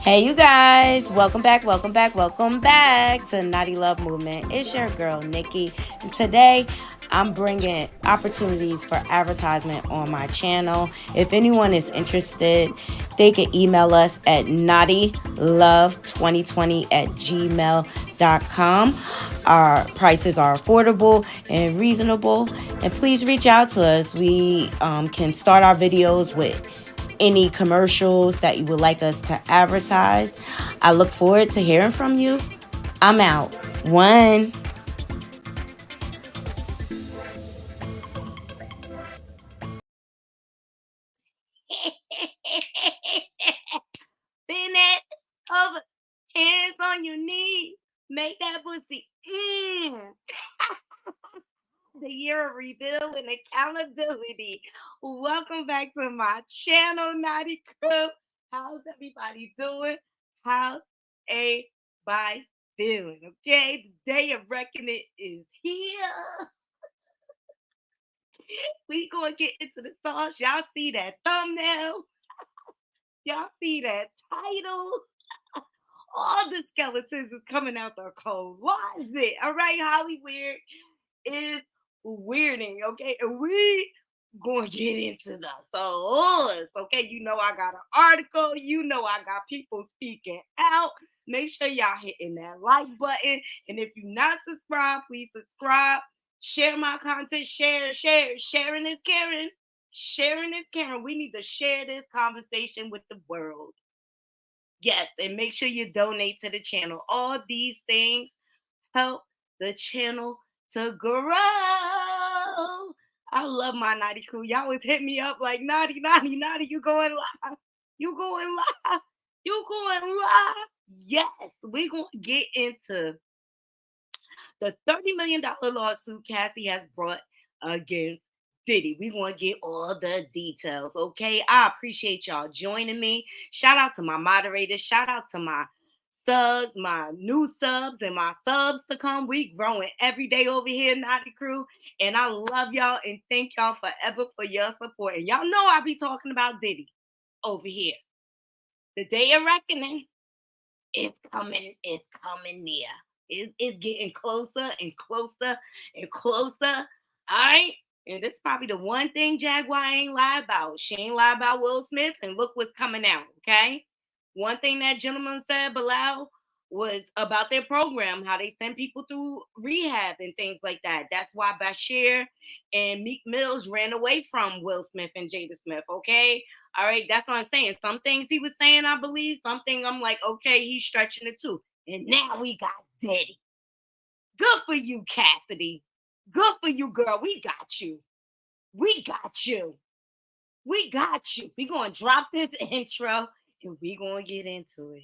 Hey, you guys, welcome back, welcome back, welcome back to Naughty Love Movement. It's your girl, Nikki, and today I'm bringing opportunities for advertisement on my channel. If anyone is interested, they can email us at naughtylove2020@gmail.com. Our prices are affordable and reasonable, and please reach out to us. We can start our videos with any commercials that you would like us to advertise. I look forward to hearing from you. I'm out. One. Business over hands on your knees. Make that pussy. The year of reveal and accountability. Welcome back to my channel, Naughty Crew. How's everybody doing? How's everybody feeling? Okay, the day of reckoning is here. We gonna get into the sauce. Y'all see that thumbnail? Y'all see that title? All the skeletons is coming out the closet. All right, Hollywood is weirding, okay? And we gonna get into the sauce, okay? You know I got an article. You know I got people speaking out. Make sure y'all hitting that like button. And if you're not subscribed, please subscribe. Share my content. Share. Sharing is caring. Sharing is caring. We need to share this conversation with the world. Yes, and make sure you donate to the channel. All these things help the channel to grow. I love my naughty crew. Y'all always hit me up like naughty, you going live. You going live. You going live. Yes, we're gonna get into the $30 million lawsuit Cassie has brought against Diddy. We're going to get all the details, okay? I appreciate y'all joining me. Shout out to my moderators. Shout out to my subs, my new subs, and my subs to come. We growing every day over here, Naughty Crew. And I love y'all and thank y'all forever for your support. And y'all know I be talking about Diddy over here. The day of reckoning is coming near. It's getting closer and closer and closer. All right. And this is probably the one thing Jaguar ain't lie about. She ain't lie about Will Smith, and look what's coming out. Okay. One thing that gentleman said, Bilal, was about their program, how they send people through rehab and things like that. That's why Bashir and Meek Mills ran away from Will Smith and Jada Smith. Okay. All right, that's what I'm saying. Some things he was saying, I believe. Something I'm like, okay, he's stretching it too. And now we got Diddy. Good for you, Cassidy. Good for you, girl. We got you. We got you. We got you. We gonna drop this intro and we gonna get into it.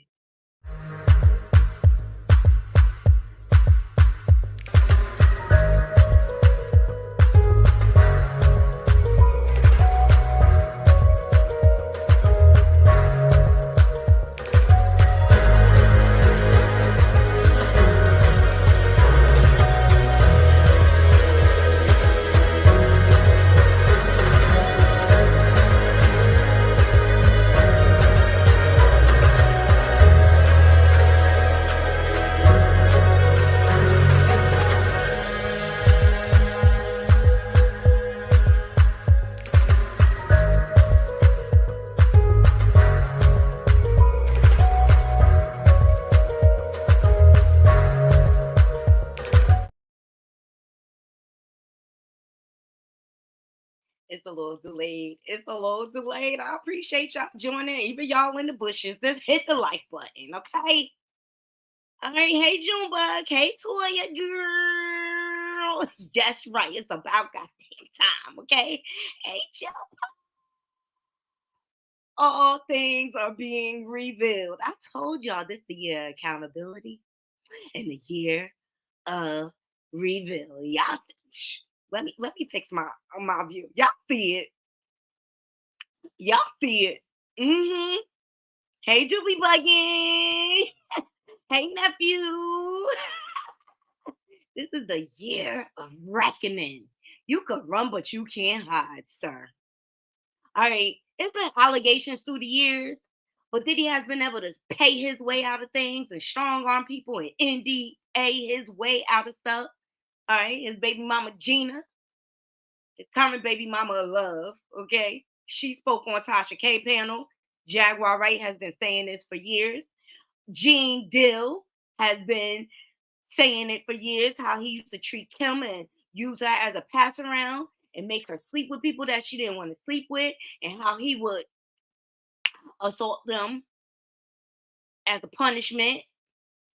It's a little delayed. It's a little delayed. I appreciate y'all joining. Even y'all in the bushes, just hit the like button, okay? All right, hey Junebug, hey Toya girl. That's right. It's about goddamn time, okay? Hey Joe. All things are being revealed. I told y'all this the year of accountability and the year of reveal. Y'all, let me fix my view. Y'all see it. Y'all see it. Mm-hmm. Hey Julie Buggy. Hey nephew. This is the year of reckoning. You could run, but you can't hide, sir. All right. It's been allegations through the years, But Diddy has been able to pay his way out of things and strong arm people and NDA his way out of stuff. All right, his baby mama Gina, his current baby mama of love. Okay, she spoke on Tasha K panel. Jaguar Wright has been saying this for years. Gene Dill has been saying it for years, how he used to treat Kim and use her as a pass around and make her sleep with people that she didn't want to sleep with, and how he would assault them as a punishment.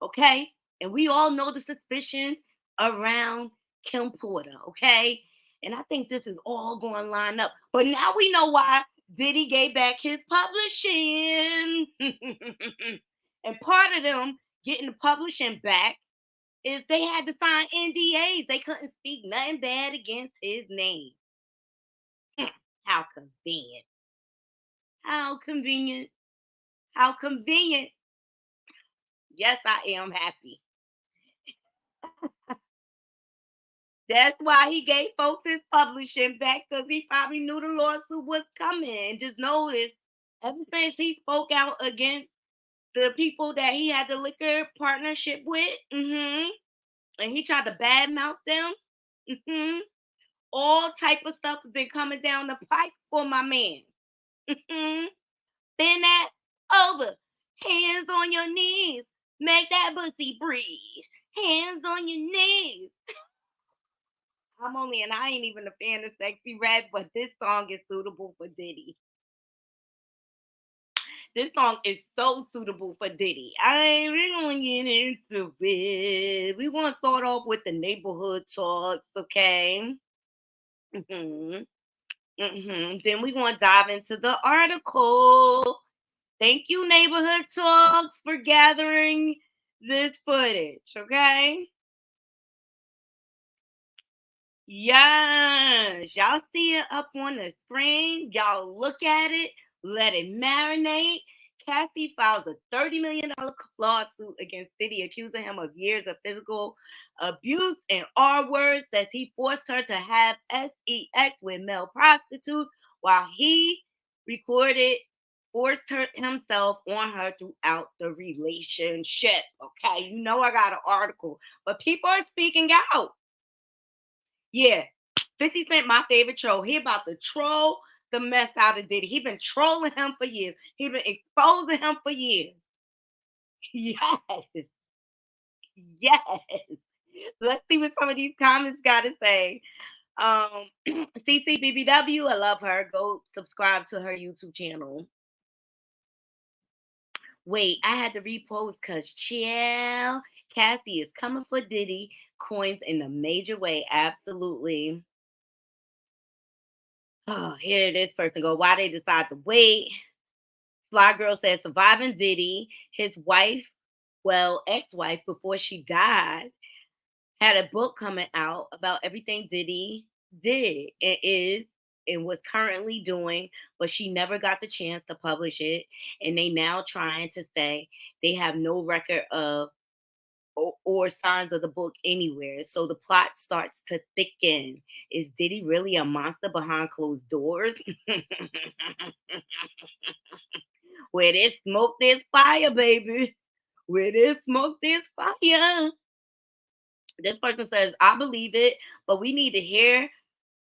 Okay? And we all know the suspicions around Kim Porter, okay? And I think this is all going to line up. But now we know why Diddy gave back his publishing. And part of them getting the publishing back is they had to sign NDAs. They couldn't speak nothing bad against his name. How convenient. How convenient. How convenient. Yes, I am happy. That's why he gave folks his publishing back, because he probably knew the lawsuit was coming. And just notice, ever since he spoke out against the people that he had the liquor partnership with, and he tried to badmouth them, all type of stuff has been coming down the pipe for my man. Bend that over, hands on your knees, make that pussy breathe. Hands on your knees. And I ain't even a fan of sexy red, but this song is suitable for Diddy. This song is so suitable for Diddy. We're gonna get into it. We want to start off with the neighborhood talks, okay? Then we're gonna dive into the article. Thank you, Neighborhood Talks, for gathering this footage, okay? Yes, y'all see it up on the screen. Y'all look at it, let it marinate. Cassie files a $30 million lawsuit against Diddy, accusing him of years of physical abuse and R words, that he forced her to have sex with male prostitutes while he recorded, forced her himself on her throughout the relationship. Okay, you know I got an article, but people are speaking out. Yeah, 50 Cent, my favorite troll. He about to troll the mess out of Diddy. He been trolling him for years. He been exposing him for years. Yes, yes. Let's see what some of these comments got to say. CCBBW, I love her. Go subscribe to her YouTube channel. Wait, I had to repost because chill. Cassie is coming for Diddy coins in a major way. Absolutely. Oh, here this person go. Why they decide to wait? Fly Girl says surviving Diddy, his wife, well, ex-wife before she died, had a book coming out about everything Diddy did and is and was currently doing, but she never got the chance to publish it. And they now trying to say they have no record of or signs of the book anywhere. So the plot starts to thicken. Is Diddy really a monster behind closed doors? Where there's smoke, there's fire, baby. Where there's smoke, there's fire. This person says, I believe it, but we need to hear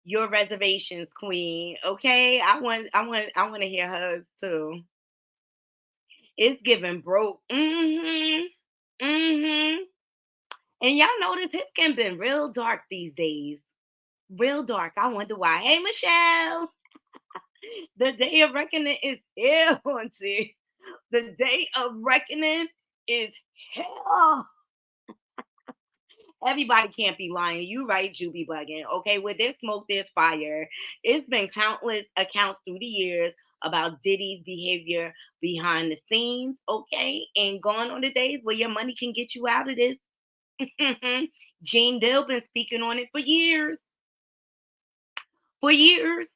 your reservations, Queen. Okay. I want to hear hers too. It's giving broke. And y'all notice his skin been real dark these days. Real dark. I wonder why. Hey, Michelle. The day of reckoning is here, auntie. The day of reckoning is hell. Everybody can't be lying. You right, you be bugging. Okay, with this smoke, there's fire. It's been countless accounts through the years about Diddy's behavior behind the scenes. Okay, and gone on the days where your money can get you out of this. Gene Dill been speaking on it for years. For years.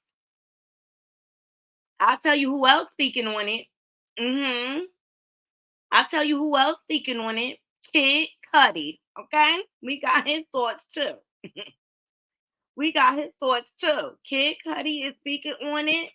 I'll tell you who else speaking on it. I'll tell you who else speaking on it. Kid Cudi. Okay? We got his thoughts too. We got his thoughts too. Kid Cudi is speaking on it.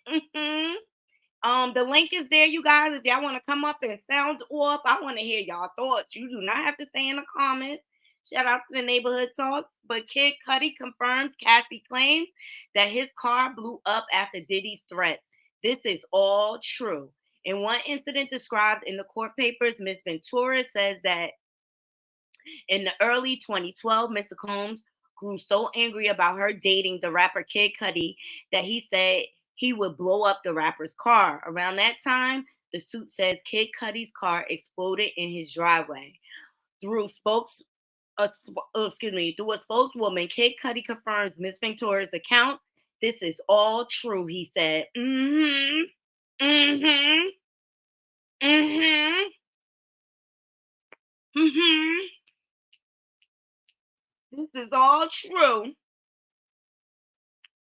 The link is there, you guys. If y'all want to come up and sound off, I want to hear y'all thoughts. You do not have to stay in the comments. Shout out to the neighborhood talk. But Kid Cudi confirms Cassie claims that his car blew up after Diddy's threats. This is all true. In one incident described in the court papers, Ms. Ventura says that in the early 2012, Mr. Combs grew so angry about her dating the rapper Kid Cudi that he said he would blow up the rapper's car. Around that time, the suit says Kid Cudi's car exploded in his driveway. Through through a spokeswoman, Kid Cudi confirms Miss Ventura's account. This is all true, he said. Mm-hmm. Mm-hmm. Mm-hmm. Mm-hmm. This is all true.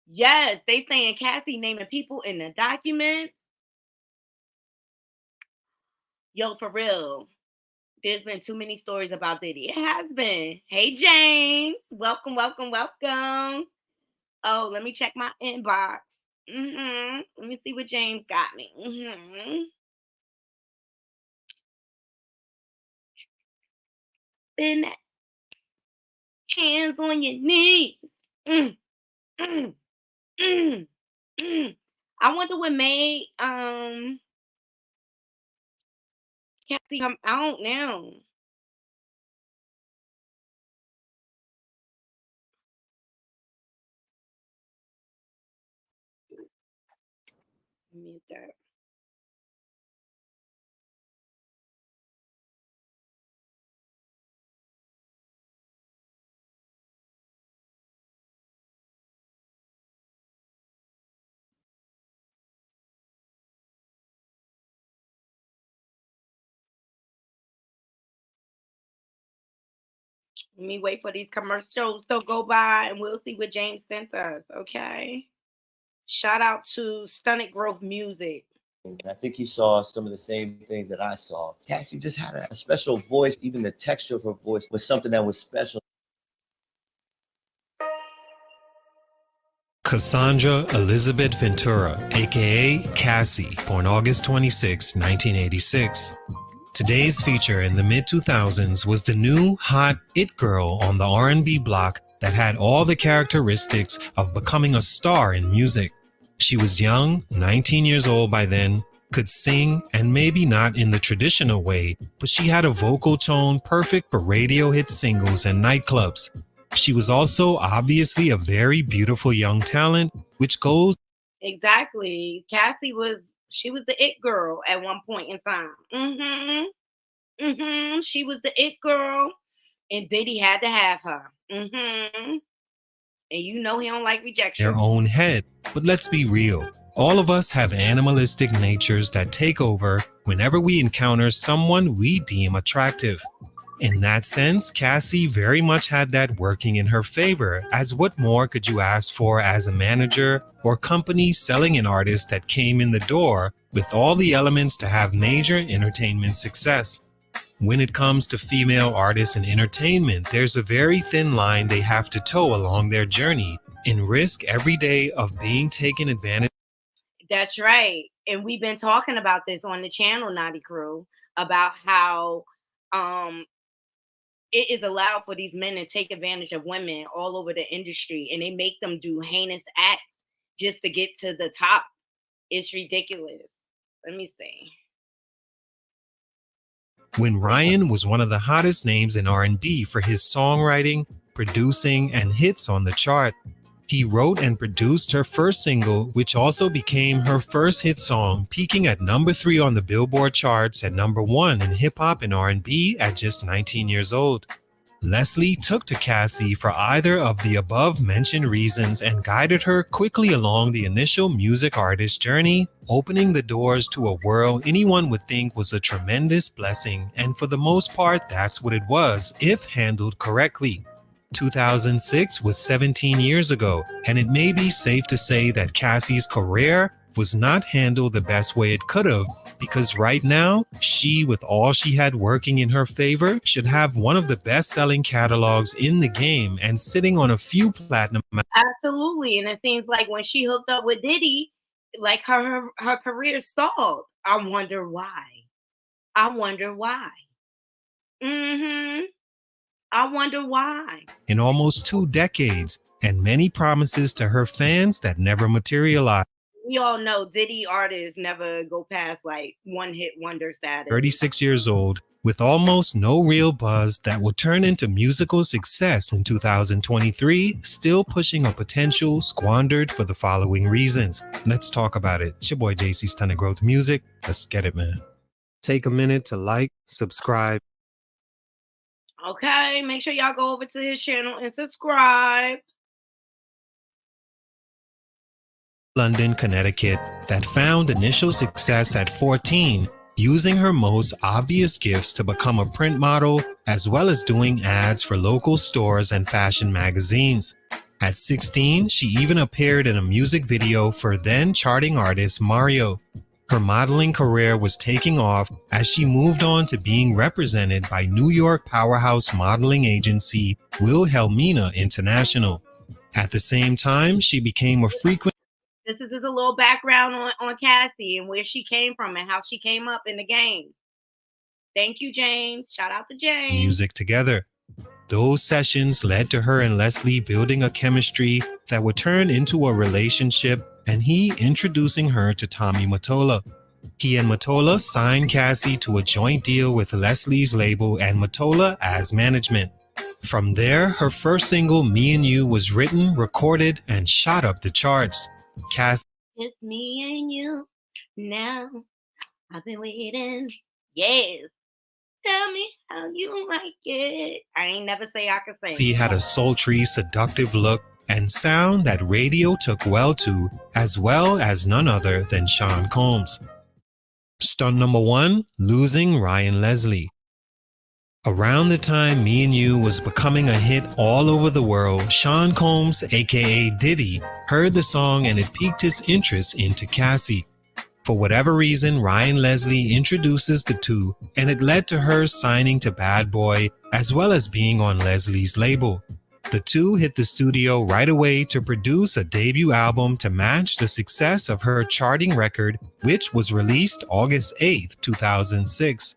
Yes, they saying Cassie naming people in the documents. Yo, for real. There's been too many stories about Diddy. It has been. Hey, James. Welcome, welcome, welcome. Oh, let me check my inbox. Let me see what James got me. Been hands on your knees. Mm, mm, mm, mm. I wonder what made Cassie come out now. Mute that. Let me wait for these commercials to go by and we'll see what James sent us, okay? Shout out to Stunted Growth Music. And I think he saw some of the same things that I saw. Cassie just had a special voice. Even the texture of her voice was something that was special. Cassandra Elizabeth Ventura, aka Cassie, born August 26, 1986. Today's feature in the mid-2000s was the new hot it girl on the R&B block that had all the characteristics of becoming a star in music. She was young, 19 years old by then, could sing, and maybe not in the traditional way, but she had a vocal tone perfect for radio hit singles and nightclubs. She was also obviously a very beautiful young talent, which goes... Exactly. Cassie was the it girl at one point in time. She was the it girl, and Diddy had to have her. And you know he don't like rejection. Their own head. But let's be real. All of us have animalistic natures that take over whenever we encounter someone we deem attractive. In that sense, Cassie very much had that working in her favor, as what more could you ask for as a manager or company selling an artist that came in the door with all the elements to have major entertainment success? When it comes to female artists in entertainment, there's a very thin line they have to toe along their journey and risk every day of being taken advantage. That's right. And we've been talking about this on the channel, Naughty Crew, about how it is allowed for these men to take advantage of women all over the industry, and they make them do heinous acts just to get to the top. It's ridiculous. Let me see. When Ryan was one of the hottest names in R&B for his songwriting, producing, and hits on the chart. He wrote and produced her first single, which also became her first hit song, peaking at number 3 on the Billboard charts and number 1 in hip-hop and R&B at just 19 years old. Leslie took to Cassie for either of the above-mentioned reasons and guided her quickly along the initial music artist journey, opening the doors to a world anyone would think was a tremendous blessing, and for the most part, that's what it was, if handled correctly. 2006 was 17 years ago, and it may be safe to say that Cassie's career was not handled the best way it could have, because right now, she, with all she had working in her favor, should have one of the best-selling catalogs in the game and sitting on a few platinum. Absolutely. And it seems like when she hooked up with Diddy, like her career stalled. I wonder why. I wonder why. Mm-hmm. I wonder why. In almost 2 decades, and many promises to her fans that never materialized. We all know Diddy artists never go past like one hit wonder status. 36 years old, with almost no real buzz that would turn into musical success in 2023, still pushing a potential squandered for the following reasons. Let's talk about it. It's your boy JC's Ton of Growth Music. Let's get it, man. Take a minute to like, subscribe. Okay, make sure y'all go over to his channel and subscribe. London, Connecticut, that found initial success at 14, using her most obvious gifts to become a print model, as well as doing ads for local stores and fashion magazines. At 16, she even appeared in a music video for then charting artist Mario. Her modeling career was taking off as she moved on to being represented by New York powerhouse modeling agency Wilhelmina International. At the same time, she became a frequent This is just a little background on Cassie and where she came from and how she came up in the game. Thank you, James. Shout out to James. music together. Those sessions led to her and Leslie building a chemistry that would turn into a relationship, and he introducing her to Tommy Mottola. He and Mottola signed Cassie to a joint deal with Leslie's label and Mottola as management. From there, her first single, Me and You, was written, recorded, and shot up the charts. Cassie It's me and you now. I've been waiting. Yes. Tell me how you like it. I ain't never say I could say. had a sultry, seductive look and sound that radio took well to, as well as none other than Sean Combs. Stunt number 1, losing Ryan Leslie. Around the time Me and You was becoming a hit all over the world, Sean Combs, aka Diddy, heard the song and it piqued his interest into Cassie. For whatever reason, Ryan Leslie introduces the two, and it led to her signing to Bad Boy, as well as being on Leslie's label. The two hit the studio right away to produce a debut album to match the success of her charting record, which was released August 8th, 2006.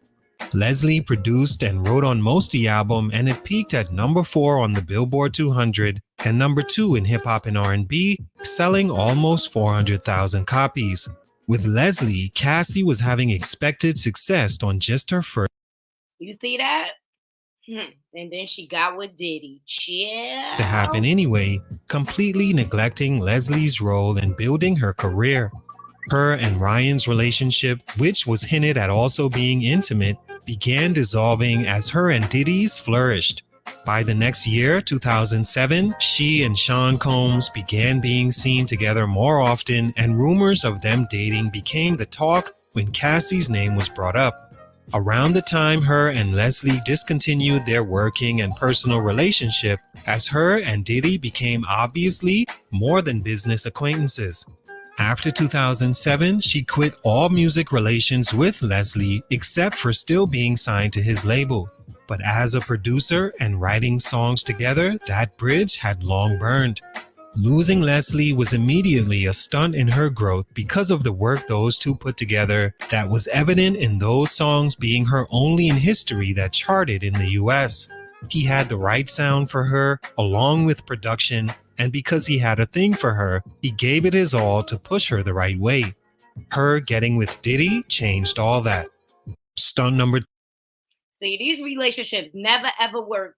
Leslie produced and wrote on most of the album, and it peaked at number 4 on the Billboard 200 and number 2 in hip hop and R&B, selling almost 400,000 copies. With Leslie, Cassie was having expected success on just her first You see that? And then she got with Diddy. Yeah. to happen anyway, completely neglecting Leslie's role in building her career. Her and Ryan's relationship, which was hinted at also being intimate, began dissolving as her and Diddy's flourished. By the next year, 2007, she and Sean Combs began being seen together more often, and rumors of them dating became the talk when Cassie's name was brought up. Around the time her and Leslie discontinued their working and personal relationship, as her and Diddy became obviously more than business acquaintances. After 2007, she quit all music relations with Leslie except for still being signed to his label. But as a producer and writing songs together, that bridge had long burned. Losing Leslie was immediately a stunt in her growth because of the work those two put together that was evident in those songs being her only in history that charted in the US. He had the right sound for her, along with production, and because he had a thing for her, he gave it his all to push her the right way. Her getting with Diddy changed all that. Stunt number See, these relationships never ever work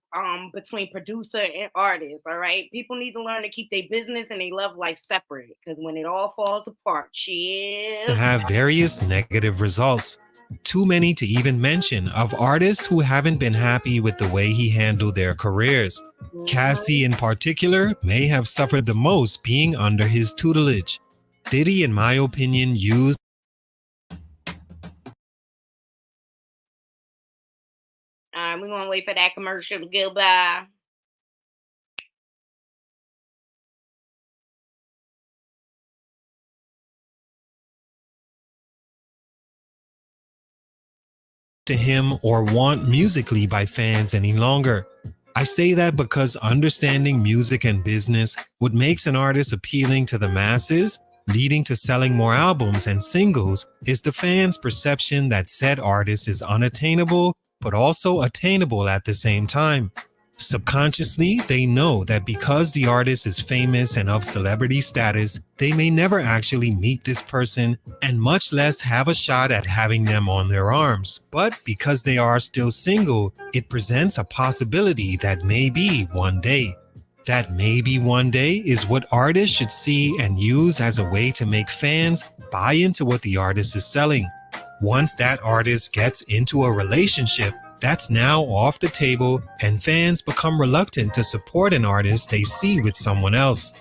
between producer and artist, all right? People need to learn to keep their business and their love life separate, because when it all falls apart, to have various negative results. Too many to even mention, of artists who haven't been happy with the way he handled their careers. Cassie in particular may have suffered the most being under his tutelage. Diddy, in my opinion, used we're gonna wait for that commercial to go by. to him or want musically by fans any longer. I say that because understanding music and business, what makes an artist appealing to the masses, leading to selling more albums and singles, is the fans' perception that said artist is unattainable, but also attainable at the same time. Subconsciously, they know that because the artist is famous and of celebrity status, they may never actually meet this person and much less have a shot at having them on their arms. But because they are still single, it presents a possibility that maybe one day. That maybe one day is what artists should see and use as a way to make fans buy into what the artist is selling. Once that artist gets into a relationship, that's now off the table, and fans become reluctant to support an artist they see with someone else.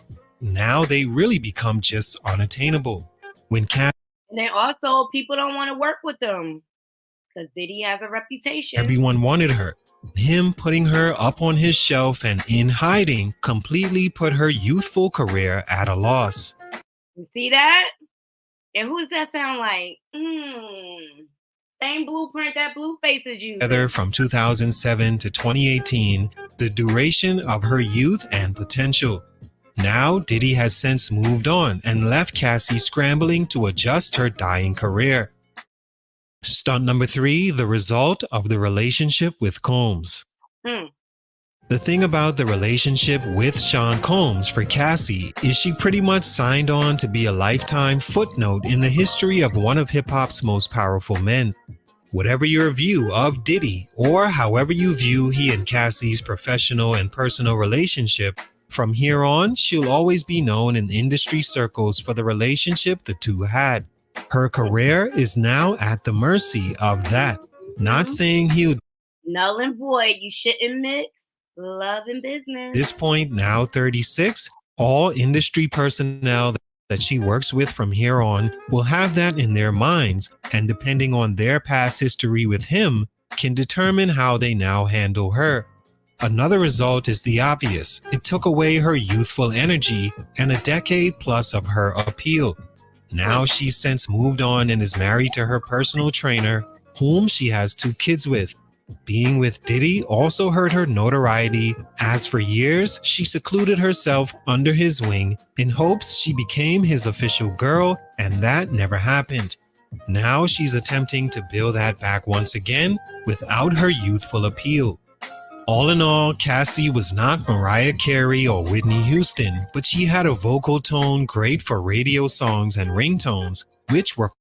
Now they really become just unattainable. When Cassie And then also, people don't want to work with them because Diddy has a reputation. everyone wanted her. Him putting her up on his shelf and in hiding completely put her youthful career at a loss. You see that? And who's that sound like? Same blueprint that Blueface is using. Together from 2007 to 2018, the duration of her youth and potential. Now, Diddy has since moved on and left Cassie scrambling to adjust her dying career. Stunt number 3, the result of the relationship with Combs. The thing about the relationship with Sean Combs for Cassie is she pretty much signed on to be a lifetime footnote in the history of one of hip-hop's most powerful men. Whatever your view of Diddy, or however you view he and Cassie's professional and personal relationship, from here on, she'll always be known in industry circles for the relationship the two had. Her career is now at the mercy of that. Not saying he'll null and void. You shouldn't mix love and business. this point, now 36, all industry personnel that she works with from here on will have that in their minds, and depending on their past history with him, can determine how they now handle her. Another result is the obvious. It took away her youthful energy and a decade plus of her appeal. Now she's since moved on and is married to her personal trainer, whom she has 2 kids with. Being with Diddy also hurt her notoriety, as for years she secluded herself under his wing in hopes she became his official girl, and that never happened. Now she's attempting to build that back once again without her youthful appeal. All in all, Cassie was not Mariah Carey or Whitney Houston, but she had a vocal tone great for radio songs and ringtones, which were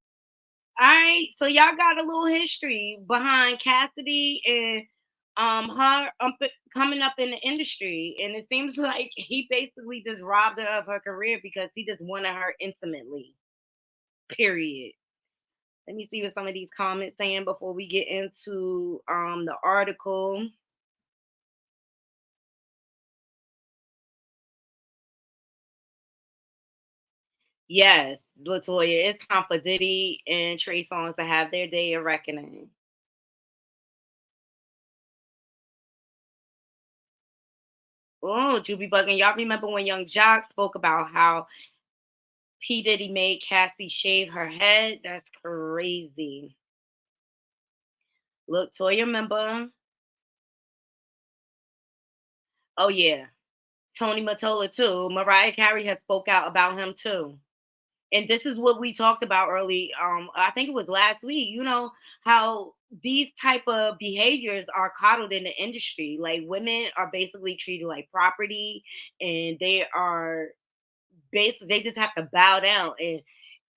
All right, so y'all got a little history behind Cassidy and her coming up in the industry, and it seems like he basically just robbed her of her career because he just wanted her intimately. Period. Let me see what some of these comments saying before we get into the article. Yes, Latoya, it's time for Diddy and Trey Songz to have their day of reckoning. Oh, Juby Bugging. Y'all remember when Young Jock spoke about how P. Diddy made Cassie shave her head? That's crazy. Look, Toya, remember? Oh, yeah. Tony Mottola, too. Mariah Carey has spoke out about him, too. And this is what we talked about early. I think it was last week. You know how these type of behaviors are coddled in the industry. Like women are basically treated like property, and they are basically they just have to bow down. And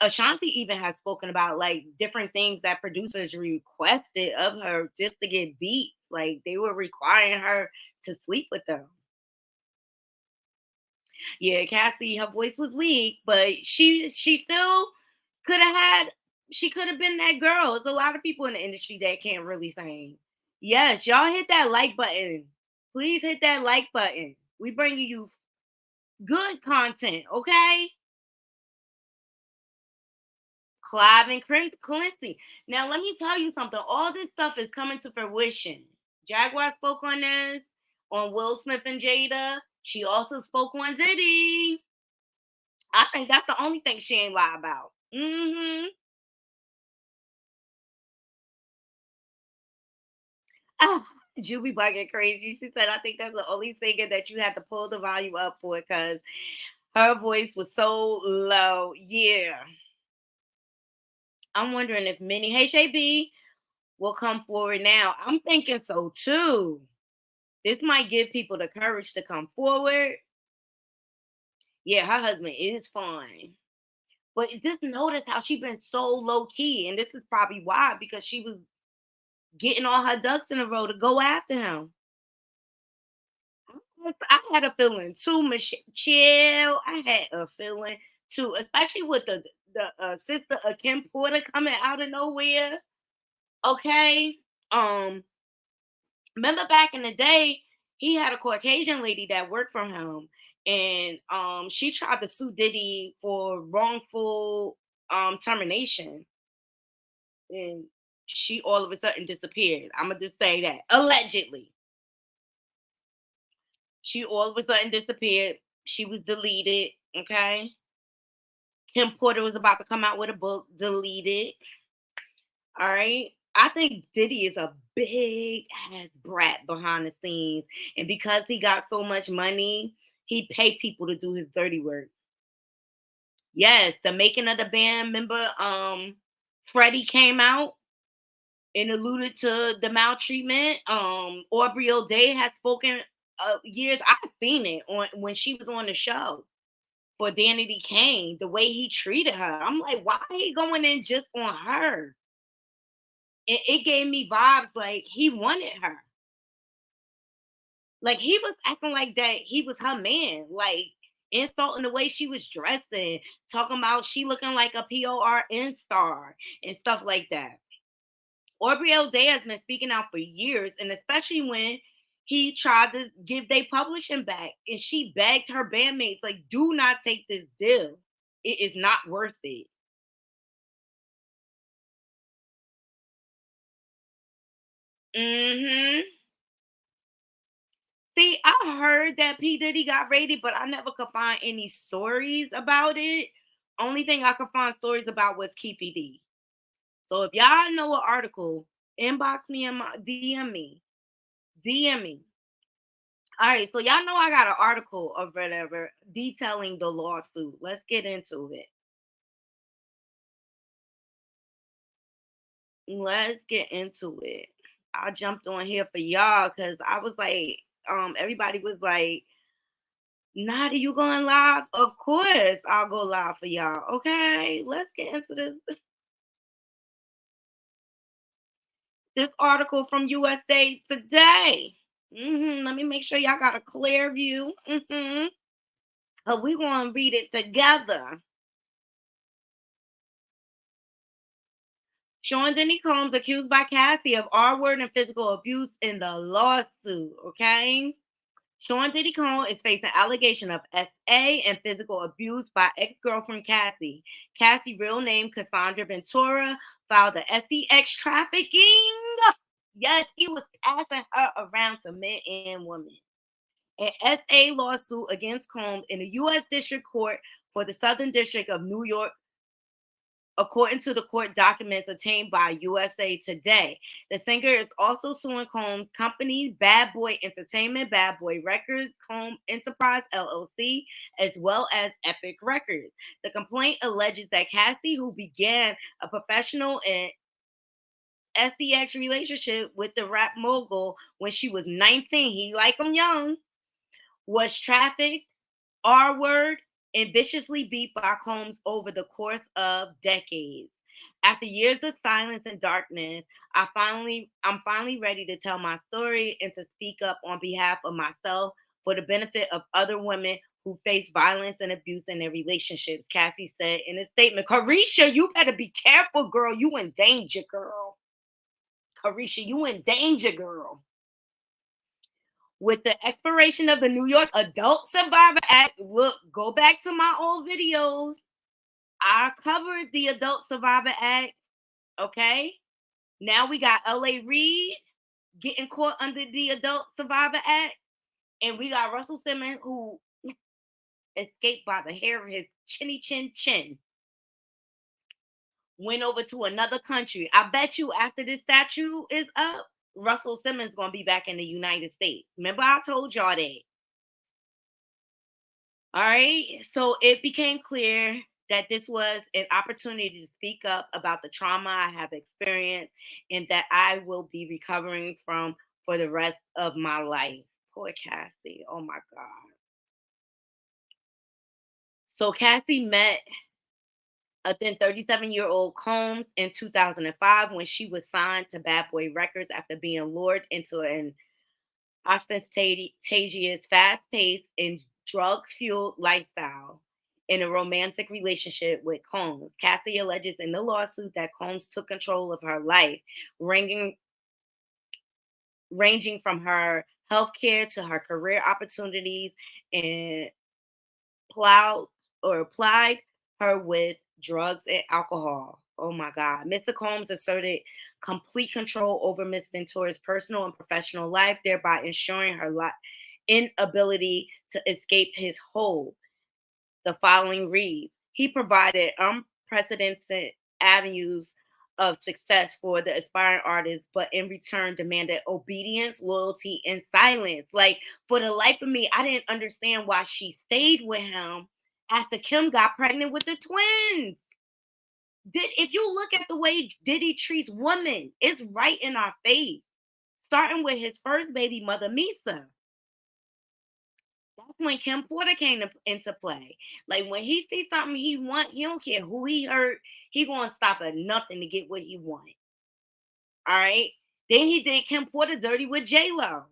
Ashanti even has spoken about like different things that producers requested of her just to get beat. Like they were requiring her to sleep with them. Yeah, Cassie, her voice was weak, but she still could have had she could have been that girl. There's a lot of people in the industry that can't really sing. Yes, y'all hit that like button. Please hit that like button. We bringing you good content, okay? Clive and Clancy. Now let me tell you something. All this stuff is coming to fruition. Jaguar spoke on this, on Will Smith and Jada. She also spoke on Diddy. I think that's the only thing she ain't lie about. Ah, Juby bugging crazy. She said, I think that's the only singer that you had to pull the volume up for because Her voice was so low. Yeah. I'm wondering if Minnie, hey Shay B, will come forward now. I'm thinking so too. This might give people the courage to come forward. Yeah, her husband is fine. But just notice how she been so low key. And this is probably why, because she was getting all her ducks in a row to go after him. I had a feeling too, Michelle. I had a feeling too, especially with the sister of Kim Porter coming out of nowhere. Okay, um, remember back in the day, he had a Caucasian lady that worked for him, and she tried to sue Diddy for wrongful termination, and she all of a sudden disappeared. I'm gonna just say that allegedly. She all of a sudden disappeared. She was deleted. Okay. Kim Porter was about to come out with a book, deleted. All right. I think Diddy is a big ass brat behind the scenes. And because he got so much money, he paid people to do his dirty work. Yes, the making of the band, remember Freddie came out and alluded to the maltreatment. Aubrey O'Day has spoken years. I've seen it on when she was on the show for Danity Kane, the way he treated her. I'm like, why are he going in just on her? It gave me vibes like he wanted her. Like he was acting like that he was her man, like insulting the way she was dressing, talking about she looking like a PORN star and stuff like that. Aubrey O'Day has been speaking out for years, and especially when he tried to give they publishing back, and she begged her bandmates, like, do not take this deal. It is not worth it. Mm-hmm. See, I heard that P. Diddy got raided, but I never could find any stories about it. Only thing I could find stories about was Keefy D. So if y'all know an article, inbox me and DM me. DM me. All right, so y'all know I got an article or whatever detailing the lawsuit. Let's get into it. Let's get into it. I jumped on here for y'all because I was like, everybody was like, Nada, you going live? Of course, I'll go live for y'all. Okay, let's get into this article from USA Today. Let me make sure y'all got a clear view. We gonna read it together. Sean Denny Combs accused by Cassie of R-word and physical abuse in the lawsuit. Okay. Sean Diddy Combs is facing allegation of SA and physical abuse by ex-girlfriend Cassie. Cassie, real name Cassandra Ventura, filed the SEX trafficking. Yes, he was passing her around to men and women. An SA lawsuit against Combs in the U.S. District Court for the Southern District of New York, according to the court documents obtained by USA Today. The singer is also suing Combs' company, Bad Boy Entertainment, Bad Boy Records, Combs Enterprise LLC, as well as Epic Records. The complaint alleges that Cassie, who began a professional and SEX relationship with the rap mogul when she was 19, he like him young, was trafficked, R-word, and viciously beat by Combs over the course of decades. After years of silence and darkness, I'm finally ready to tell my story and to speak up on behalf of myself for the benefit of other women who face violence and abuse in their relationships, Cassie said in a statement. Carisha, you better be careful, girl. You in danger, girl. Carisha, you in danger, girl. With the expiration of the New York Adult Survivor Act, look, go back to my old videos. I covered the Adult Survivor Act. Okay. Now we got LA Reid getting caught under the Adult Survivor Act. And we got Russell Simmons who escaped by the hair of his chinny chin chin. Went over to another country. I bet you after this statue is up, Russell Simmons gonna be back in the United States. Remember I told y'all that. All right. So it became clear that this was an opportunity to speak up about the trauma I have experienced and that I will be recovering from for the rest of my life. Poor Cassie. Oh my God. So Cassie met a then 37-year-old Combs in 2005 when she was signed to Bad Boy Records after being lured into an ostentatious, fast paced, and drug fueled lifestyle in a romantic relationship with Combs. Cassie alleges in the lawsuit that Combs took control of her life, ranging, ranging from her health care to her career opportunities, and plowed or plied her with drugs and alcohol. Oh my God. Mr. Combs asserted complete control over Miss Ventura's personal and professional life, thereby ensuring her inability to escape his hold. The following reads: he provided unprecedented avenues of success for the aspiring artist, but in return demanded obedience, loyalty, and silence. Like, for the life of me, I didn't understand why she stayed with him after Kim got pregnant with the twins. If you look at the way Diddy treats women, it's right in our face. Starting with his first baby mother, Misa. That's when Kim Porter into play. Like, when he sees something he want, he don't care who he hurt. He gonna stop at nothing to get what he want. All right. Then he did Kim Porter dirty with J Lo,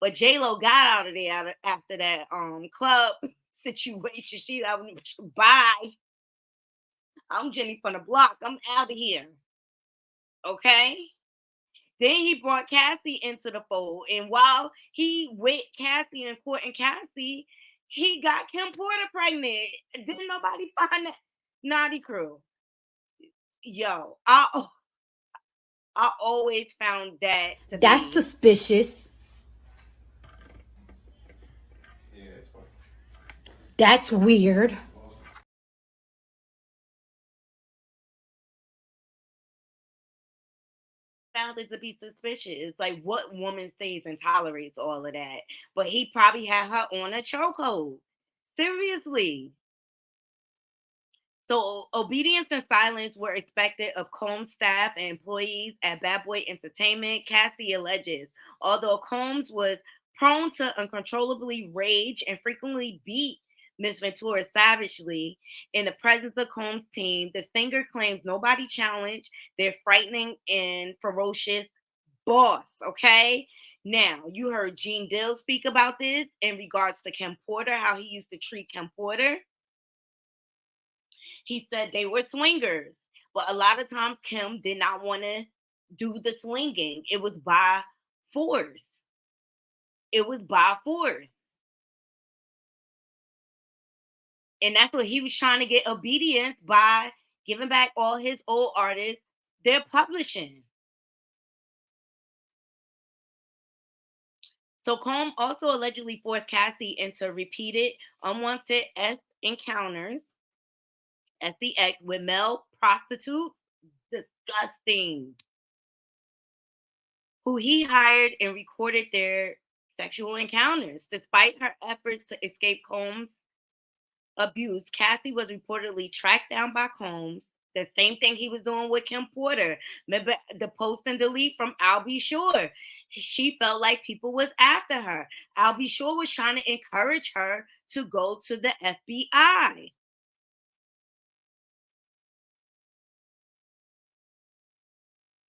but J Lo got out of there after that club situation. She like, bye. I'm Jenny from the block. I'm out of here. Okay. Then he brought Cassie into the fold. And while he with Cassie and courting Cassie, he got Kim Porter pregnant. Didn't nobody find that naughty crew? Yo, I always found that to That's be suspicious. That's weird. found it to be suspicious. Like, what woman stays and tolerates all of that? But he probably had her on a chokehold. Seriously. So obedience and silence were expected of Combs' staff and employees at Bad Boy Entertainment, Cassie alleges. Although Combs was prone to uncontrollably rage and frequently beat Miss Ventura savagely in the presence of Combs' team, the singer claims nobody challenged their frightening and ferocious boss. Okay. Now, you heard Gene Dill speak about this in regards to Kim Porter, how he used to treat Kim Porter. He said they were swingers, but a lot of times Kim did not want to do the swinging. It was by force. It was by force. And that's what he was trying to get obedience by giving back all his old artists their publishing. So Combe also allegedly forced Cassie into repeated unwanted encounters, SEX, with male prostitutes. Disgusting. Who he hired and recorded their sexual encounters. Despite her efforts to escape Combs' abuse, Cassie was reportedly tracked down by Combs. The same thing he was doing with Kim Porter. Remember the post and delete from Al B. Shore. She felt like people was after her. Al B. Shore was trying to encourage her to go to the FBI.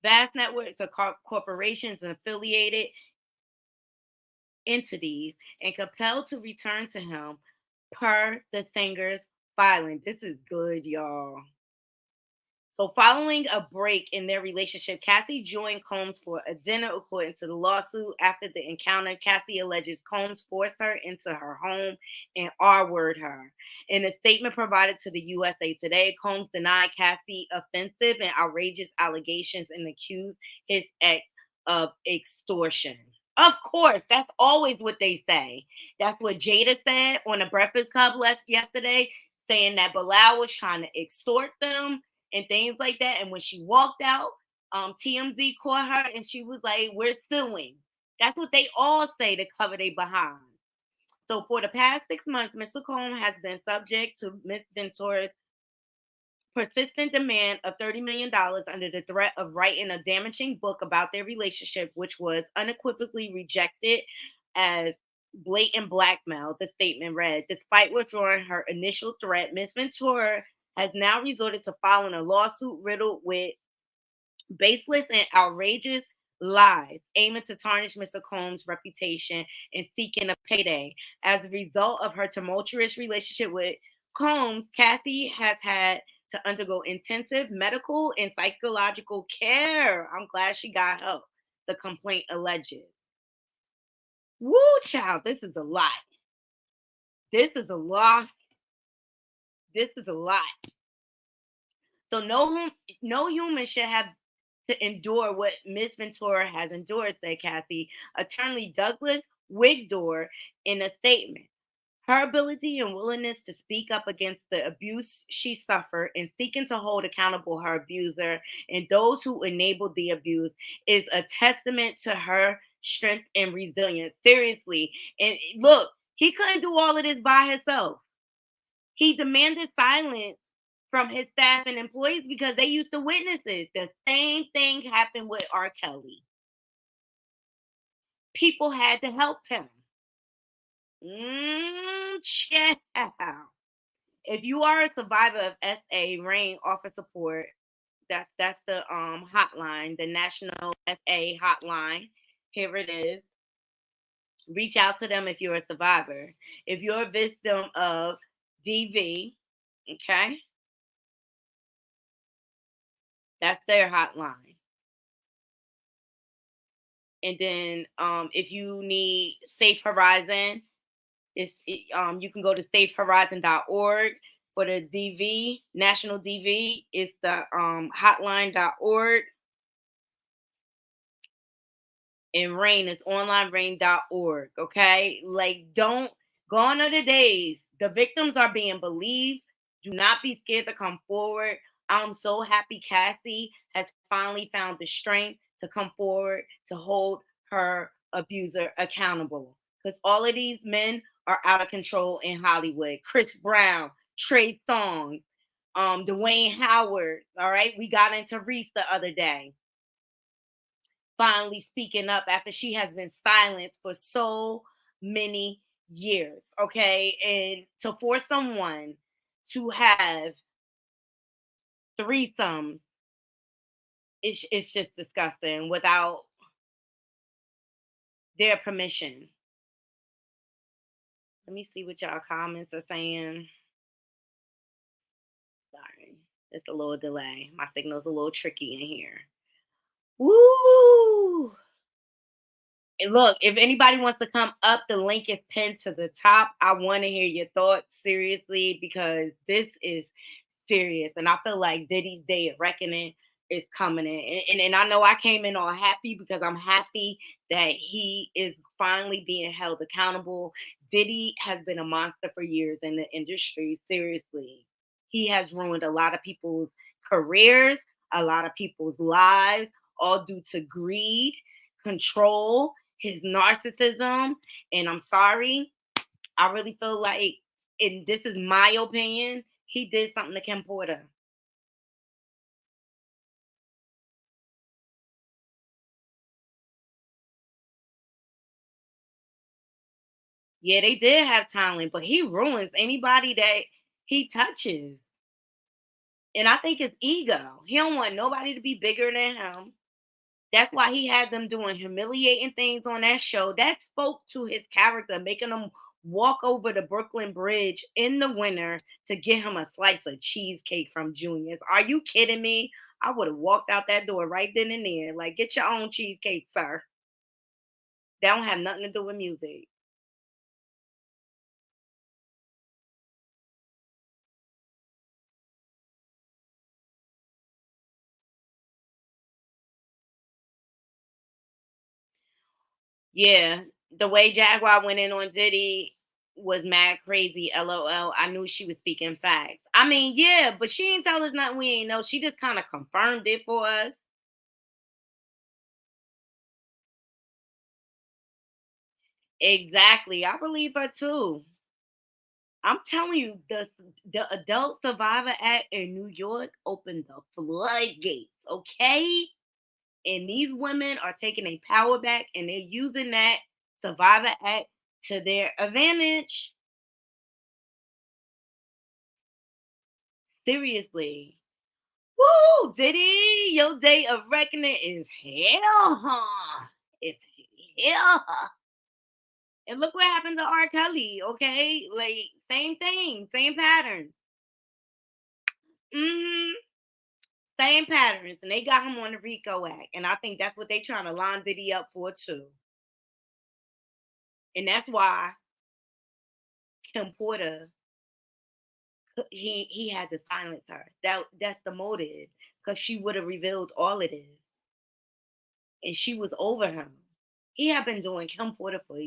Vast networks of corporations and affiliated entities and compelled to return to him per the singer's filing. This is good, y'all. So, following a break in their relationship, Cassie joined Combs for a dinner, according to the lawsuit. After the encounter, Cassie alleges Combs forced her into her home and R-word her. In a statement provided to the USA Today, Combs denied Cassie offensive and outrageous allegations and accused his ex of extortion. Of course, that's always what they say. That's what Jada said on the Breakfast Club yesterday, saying that Bilal was trying to extort them and things like that. And when she walked out, TMZ caught her and she was like, "We're suing." That's what they all say to cover their behind. So for the past 6 months, Mr. Combs has been subject to Miss Ventura's persistent demand of $30 million under the threat of writing a damaging book about their relationship, which was unequivocally rejected as blatant blackmail, the statement read. Despite withdrawing her initial threat, Miss Ventura has now resorted to filing a lawsuit riddled with baseless and outrageous lies, aiming to tarnish Mr. Combs' reputation and seeking a payday. As a result of her tumultuous relationship with Combs, Cassie has had to undergo intensive medical and psychological care. I'm glad she got help, the complaint alleges. Woo, child, this is a lot. This is a lot. This is a lot. So no human should have to endure what Miss Ventura has endured, said Cassie. Attorney Douglas Wigdor in a statement. Her ability and willingness to speak up against the abuse she suffered and seeking to hold accountable her abuser and those who enabled the abuse is a testament to her strength and resilience. Seriously. And look, he couldn't do all of this by himself. He demanded silence from his staff and employees because they used to witness it. The same thing happened with R. Kelly. People had to help him. Child. If you are a survivor of SA, RAIN offer support. That's the hotline, the National SA hotline. Here it is. Reach out to them if you're a survivor. If you're a victim of DV, okay, that's their hotline. And then if you need Safe Horizon, you can go to safehorizon.org. For the DV, National DV, it's the hotline.org. And RAIN is onlinerain.org. Okay? Like, don't gone are the days. The victims are being believed. Do not be scared to come forward. I'm so happy Cassie has finally found the strength to come forward to hold her abuser accountable. Because all of these men are out of control in Hollywood. Chris Brown, Trey Songz, Dwayne Howard. All right. We got into Reese the other day. Finally speaking up after she has been silenced for so many years. Okay. And to force someone to have threesomes, it's just disgusting without their permission. Let me see what y'all comments are saying. Sorry, it's a little delay. My signal's a little tricky in here. Woo! And look, if anybody wants to come up, the link is pinned to the top. I want to hear your thoughts seriously because this is serious. And I feel like Diddy's day of reckoning is coming in. And I know I came in all happy because I'm happy that he is finally being held accountable. Diddy has been a monster for years in the industry. Seriously. He has ruined a lot of people's careers, a lot of people's lives, all due to greed, control, his narcissism. And I'm sorry, I really feel like, and this is my opinion, he did something to Kim Porter. Yeah, they did have talent, but he ruins anybody that he touches. And I think it's ego. He don't want nobody to be bigger than him. That's why he had them doing humiliating things on that show. That spoke to his character, making him walk over the Brooklyn Bridge in the winter to get him a slice of cheesecake from Junior's. Are you kidding me? I would have walked out that door right then and there. Like, get your own cheesecake, sir. That don't have nothing to do with music. Yeah, the way Jaguar went in on Diddy was mad crazy. LOL. I knew she was speaking facts. I mean, yeah, but she didn't tell us nothing we ain't know. She just kind of confirmed it for us. Exactly. I believe her too. I'm telling you, the Adult Survivor Act in New York opened the floodgates, okay? And these women are taking a power back and they're using that Survivor Act to their advantage. Seriously. Woo! Diddy, your day of reckoning is hell, huh? It's hell. And look what happened to R. Kelly, okay? Like, same thing, same patterns. hmm Same patterns. And they got him on the RICO Act. And I think that's what they trying to line Diddy up for, too. And that's why Kim Porter, he had to silence her. That's the motive. Because she would have revealed all of this. And she was over him. He had been doing Kim Porter for,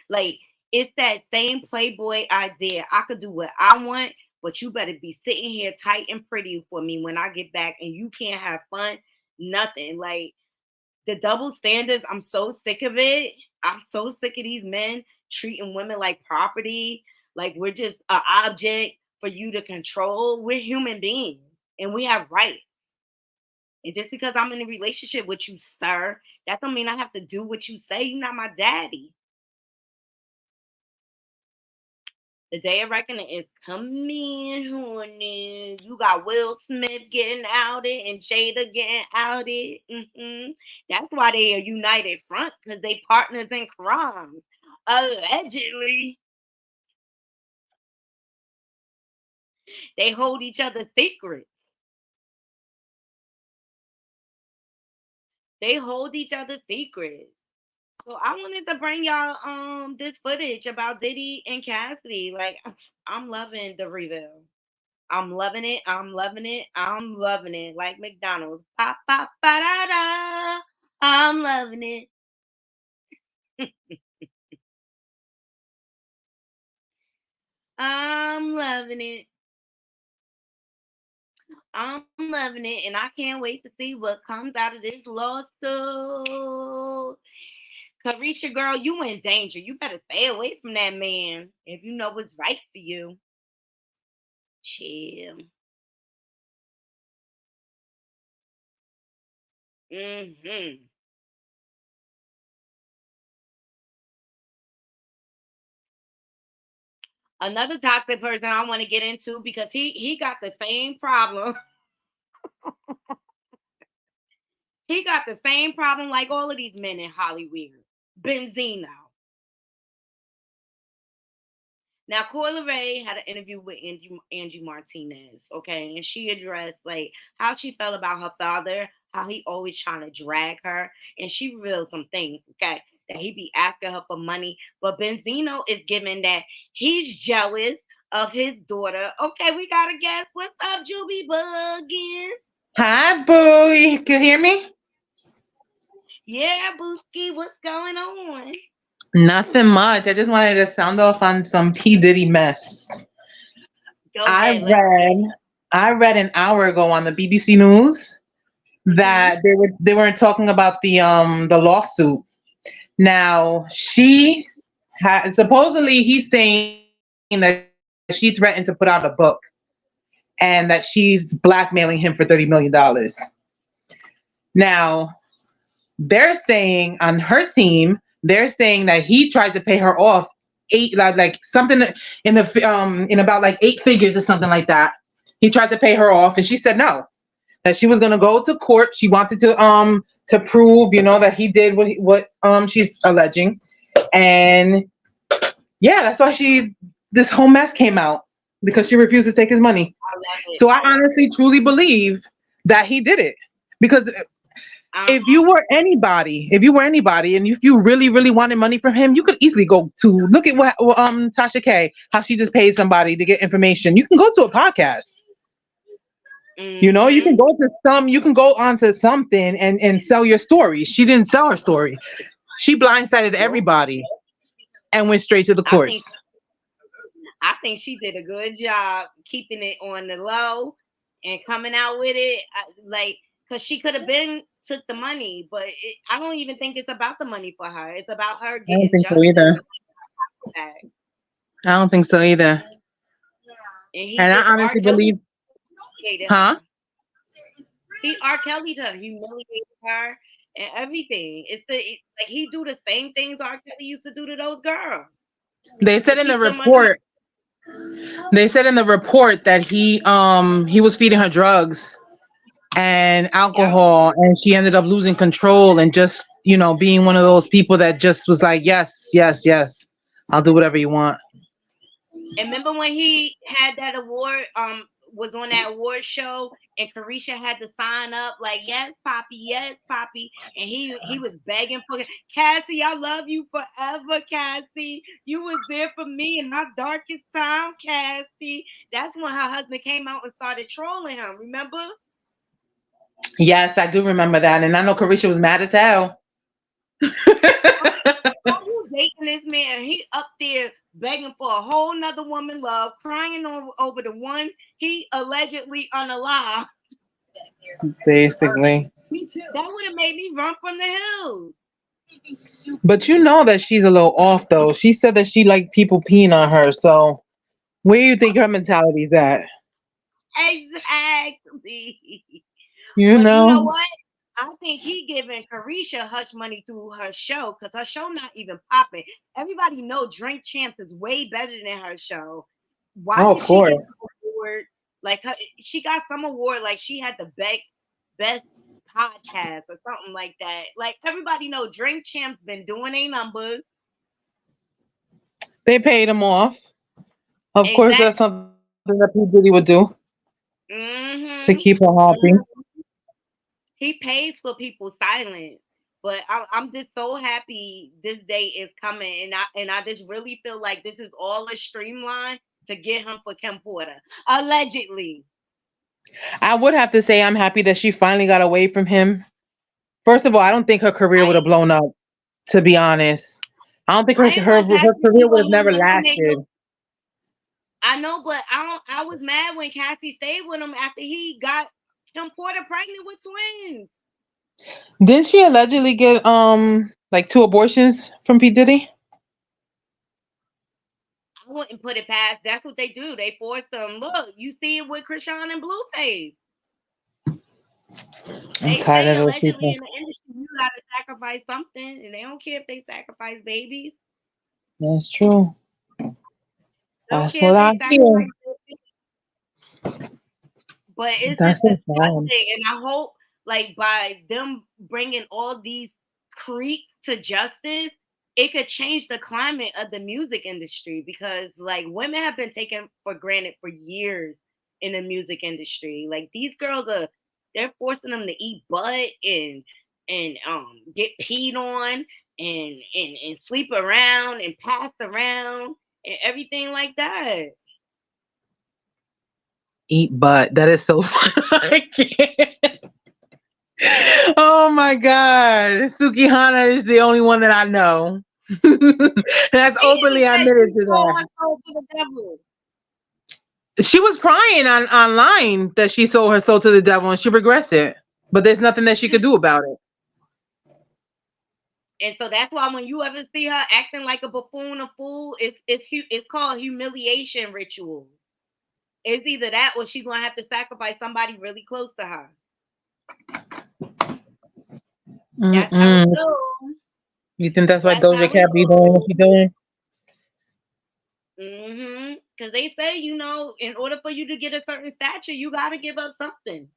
like, it's that same Playboy idea. I could do what I want, but you better be sitting here tight and pretty for me when I get back, and you can't have fun, nothing. Like, the double standards, I'm so sick of it. I'm so sick of these men treating women like property, like we're just an object for you to control. We're human beings and we have rights. And just because I'm in a relationship with you, sir, that don't mean I have to do what you say. You're not my daddy. The day of reckoning is coming, honey. You got Will Smith getting outed and Jada getting outed. That's why they are united front, because they partners in crime. Allegedly, they hold each other secrets. They hold each other secrets. So I wanted to bring y'all this footage about Diddy and Cassie. Like, I'm loving the reveal. I'm loving it. I'm loving it. I'm loving it. Like McDonald's. Ba, ba, ba, da, da. I'm loving it. I'm loving it. I'm loving it. And I can't wait to see what comes out of this lawsuit. Carisha, girl, you in danger. You better stay away from that man if you know what's right for you. Chill. hmm Another toxic person I want to get into, because he got the same problem. He got the same problem like all of these men in Hollywood. Benzino. Now, Coyle Ray had an interview with Angie Martinez, okay, and she addressed like how she felt about her father, how he always trying to drag her, and she revealed some things, okay, that he be asking her for money, but Benzino is giving that he's jealous of his daughter. Okay, we got a guest. What's up, Juby Buggin? Hi, boo. You can hear me? Yeah, Booski, what's going on? Nothing much. I just wanted to sound off on some P Diddy mess. Go I ahead, let's get read it. I read an hour ago on the BBC News hmm that they weren't talking about the lawsuit. Now she had supposedly he's saying that she threatened to put out a book and that she's blackmailing him for $30 million. Now they're saying on her team, they're saying that he tried to pay her off eight like something in about like 8 figures or something like that. He tried to pay her off and she said no, that she was going to go to court. She wanted to prove, that he did what she's alleging. And yeah, that's why this whole mess came out, because she refused to take his money. I love it. So I I love honestly truly believe that he did it, because it. if you were anybody, and if you really, really wanted money from him, you could easily go to look at what Tasha K, how she just paid somebody to get information. You can go to a podcast. You Mm-hmm. you can go onto something and sell your story. She didn't sell her story. She blindsided Nope. everybody and went straight to the I think courts. I think she did a good job keeping it on the low and coming out with it. Like, because she could have been took the money, but I don't even think it's about the money for her. It's about her I don't getting think so justice. either. that. I don't think so either. And he And I just R. honestly Kelly believe, humiliated huh? her. He R. Kelly'd her, humiliated her, and everything. Like he do the same things R. Kelly used to do to those girls They to said in the keep them under. report, they said in the report that he was feeding her drugs and Yep. alcohol, and she ended up losing control and just, being one of those people that just was like, yes, yes, yes, I'll do whatever you want. And remember when he had that award, was on that award show, and Carisha had to sign up like, yes, Poppy, and he was begging for Cassie, I love you forever, Cassie. You was there for me in my darkest time, Cassie. That's when her husband came out and started trolling him. Remember? Yes, I do remember that, and I know Carisha was mad as hell. How you dating this man? He up there begging for a whole nother woman love, crying over the one he allegedly unalived. Basically. That would have made me run from the hills. But you know that she's a little off, though. She said that she liked people peeing on her. So where do you think her mentality's at? Exactly. You But you know know? what? I think he giving Carisha hush money through her show because her show not even popping. Everybody know Drink Champs is way better than her show. Why Oh, did of she course. get the award? Like she got some award, like she had the best podcast or something like that. Like everybody know Drink Champs been doing a numbers. They paid him off. Of course, that's Exactly. something that P. Diddy would do to Mm-hmm. keep her happy. He pays for people's silence. But I'm just so happy this day is coming, and I just really feel like this is all a streamline to get him for Kim Porter, allegedly. I would have to say I'm happy that she finally got away from him. First of all, I don't think her career would have Right? blown up, to be honest. I don't think I ain't her want Cassie to be career would with have him never until they lasted. knew. I know, but I don't. I was mad when Cassie stayed with him after he got Kim Porter pregnant with twins. Didn't she allegedly get like 2 abortions from P. Diddy? I wouldn't put it past. That's what they do. They force them. Look, you see it with Krishan and Blueface. I'm They tired say of those allegedly people. in the industry you gotta sacrifice something, and they don't care if they sacrifice babies. That's true. They don't That's care what if I they hear. sacrifice babies. But it's That's just a shame. disgusting, and I hope, like, by them bringing all these creeps to justice, it could change the climate of the music industry because, like, women have been taken for granted for years in the music industry. Like, these girls they're forcing them to eat butt and get peed on and sleep around and passed around and everything like that. Eat butt. That is so I can't. Oh my God. Suki Hana is the only one that I know. That's She even openly said she admitted to sold that. her soul to the devil. She was crying online that she sold her soul to the devil and she regrets it. But there's nothing that she could do about it. And so that's why when you ever see her acting like a buffoon, a fool, it's called humiliation rituals. It's either that or she's gonna have to sacrifice somebody really close to her. That's how it Mm-mm. goes. You think that's why That's Doja how it Cat be doing what goes. she doing? Because they say, in order for you to get a certain stature, you gotta give up something,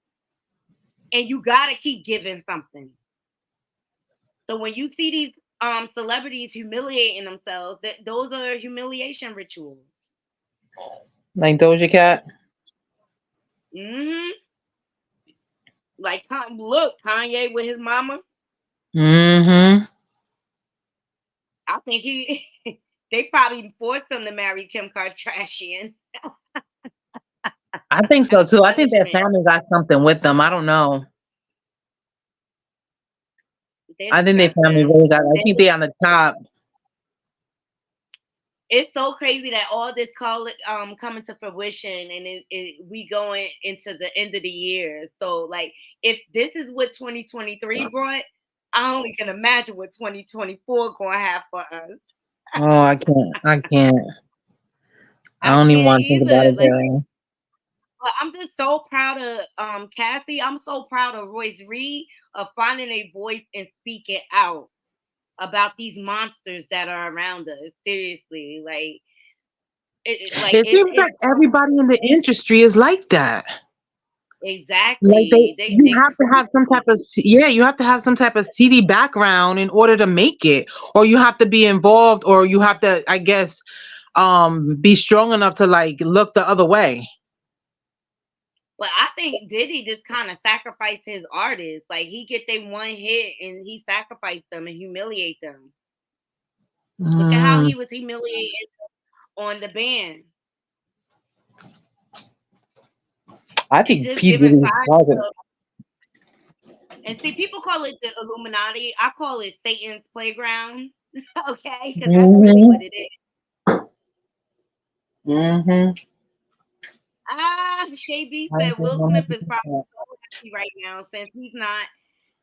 and you gotta keep giving something. So when you see these celebrities humiliating themselves, those are humiliation rituals. Like Doja Cat? hmm Like, look, Kanye with his mama. Mm-hmm. I think they probably forced him to marry Kim Kardashian I think so as too. I think their punishment. family got something with them. I don't know. They're I think their family disgusting. really got. I think they on the top. It's so crazy that all this coming to fruition, and we going into the end of the year. So, like, if this is what 2023 brought, I only can imagine what 2024 gonna have for us. Oh, I can't. I can't. I I don't even can't want to think about either. it, Like, girl. but I'm just so proud of Cassie. I'm so proud of Royce Reed of finding a voice and speaking out about these monsters that are around us. Seriously, like It seems like it's everybody in the industry is like that. Like exactly you they have to have some type of yeah, you have to have some type of CD background in order to make it, or you have to be involved, or you have to, I guess, be strong enough to like look the other way. But I think Diddy just kind of sacrificed his artists. Like he get they one hit and he sacrificed them and humiliate them. Look at how Mm, he was humiliated on the band. I And think just P giving Diddy five has it. to and see people call it the Illuminati. I call it Satan's playground. Okay, because that's really Hmm. what it is. Hmm. Shay B I said agree Will Smith is probably 100%. so happy right now since he's not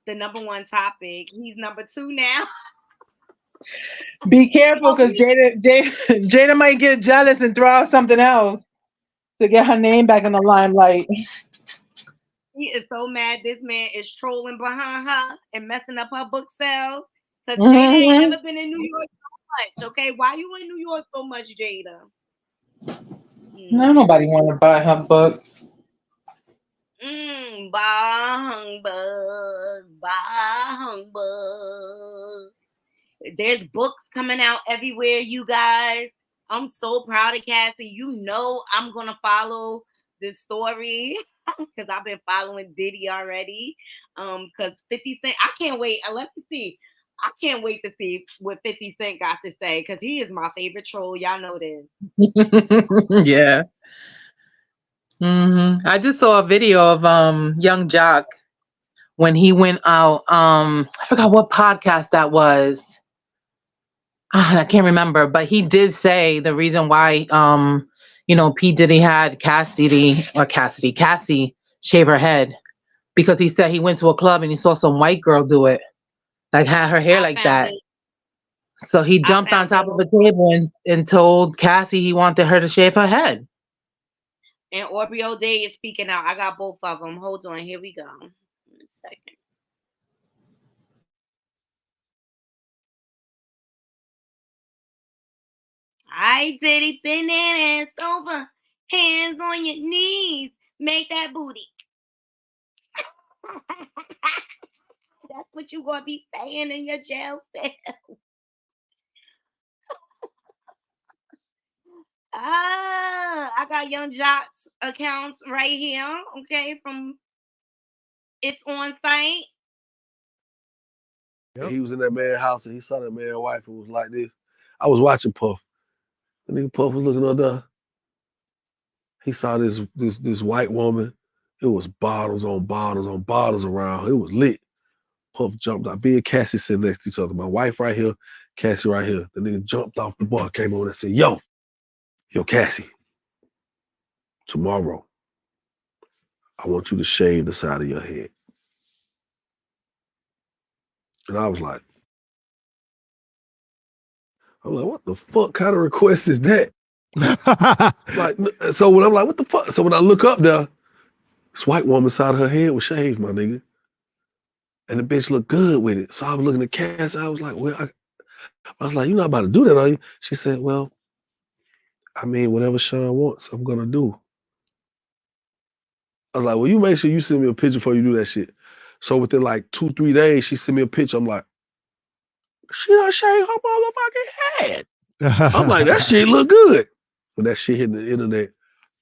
the number one topic. He's number two now. Be careful, Oh, because Jada might get jealous and throw out something else to get her name back in the limelight. he is so mad this man is trolling behind her and messing up her book sales. Because Jada ain't Hmm. never been in New York so much. Okay, why you in New York so much, Jada? No, Hmm. nobody want to buy her book. Bah humbug, bah humbug. There's books coming out everywhere, you guys. I'm so proud of Cassie. You know I'm gonna follow this story because I've been following Diddy already. Because 50 Cent, I can't wait. Let me see. I can't wait to see what 50 Cent got to say because he is my favorite troll. Y'all know this. Yeah. I just saw a video of young Jock when he went out. I forgot what podcast that was. I can't remember, but he did say the reason why P Diddy had Cassie shave her head, because he said he went to a club and he saw some white girl do it, like had her hair I like found that. it. So he I jumped on found it. top of a table and told Cassie he wanted her to shave her head. And Oreo Day is speaking out. I got both of them. Hold on. Here we go. One second. I did it, bend that ass over. Hands on your knees. Make that booty. That's what you gonna be saying in your jail cell. I got Young Jock's accounts right here. Okay, from it's on site. And he was in that man's house and he saw that man's wife and was like this. I was watching Puff. The nigga Puff was looking up there. He saw this white woman. It was bottles on bottles on bottles around her. It was lit. Puff jumped out. Me and Cassie sitting next to each other. My wife right here, Cassie right here. The nigga jumped off the bar, came over and said, yo, Cassie, tomorrow, I want you to shave the side of your head. And I was like, what the fuck kind of request is that? Like, so when I'm like, what the fuck? So when I look up there, this white woman side of her head was shaved, my nigga. And the bitch looked good with it. So I was looking at Cass. I was like, I was like, you're not about to do that, are you? She said, well, I mean, whatever Sean wants, I'm going to do. I was like, well, you make sure you send me a picture before you do that shit. So within like 2-3 days, she sent me a picture. I'm like, she done shaved her motherfucking head. I'm like, that shit look good. When that shit hit the internet,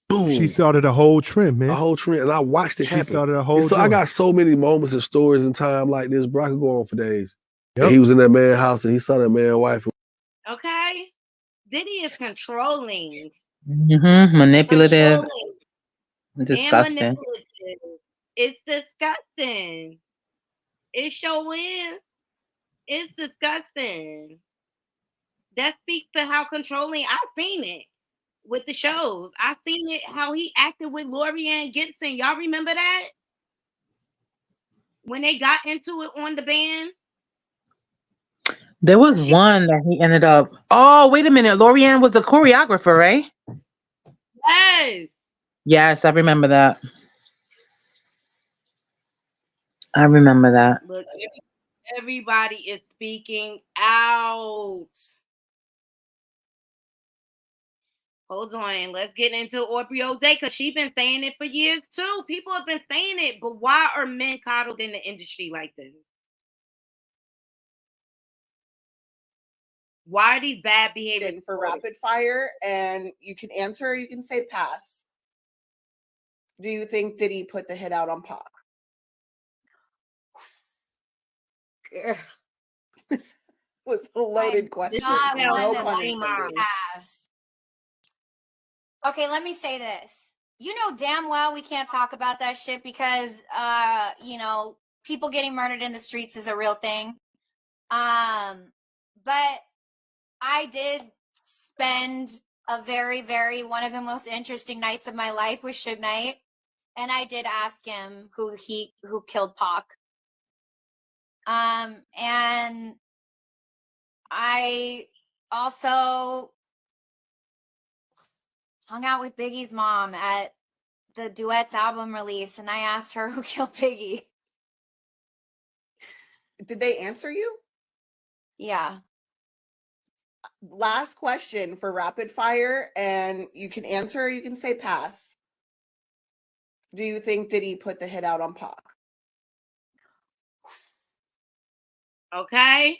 boom. She started a whole trend, man. A whole trend. And I watched it She happen. started a whole So I joint. got so many moments and stories in time like this, bro. I could go on for days. Yep. And he was in that man's house and he saw that man's wife. Okay. Diddy is controlling. Manipulative. Controlling and Disgusting. manipulative. It's disgusting. It sure is. It's disgusting. That speaks to how controlling I've seen it with the shows. I've seen it how he acted with Lorianne Gibson. Y'all remember that? When they got into it on the band? There was She one that he ended up. Oh, wait a minute. Lorianne was the choreographer, right? yes. Yes, I remember that. I remember that. Look, everybody is speaking out. Hold on, let's get into Aubrey O'Day because she's been saying it for years too. People have been saying it, but why are men coddled in the industry like this? Why are these bad behaviors For rapid fire, and you can answer or you can say pass. Do you think Diddy put the hit out on Pac? Was a loaded question. Not No one No that pun likes to intended. pass. Okay, let me say this. You know damn well we can't talk about that shit because you know, people getting murdered in the streets is a real thing. But I did spend a very, very one of the most interesting nights of my life with Suge Knight. And I did ask him who killed Pac. And I also hung out with Biggie's mom at the Duets album release, and I asked her who killed Biggie. Did they answer you? Yeah. Last question for rapid fire, and you can answer or you can say pass. Do you think Diddy put the hit out on Pac? Okay.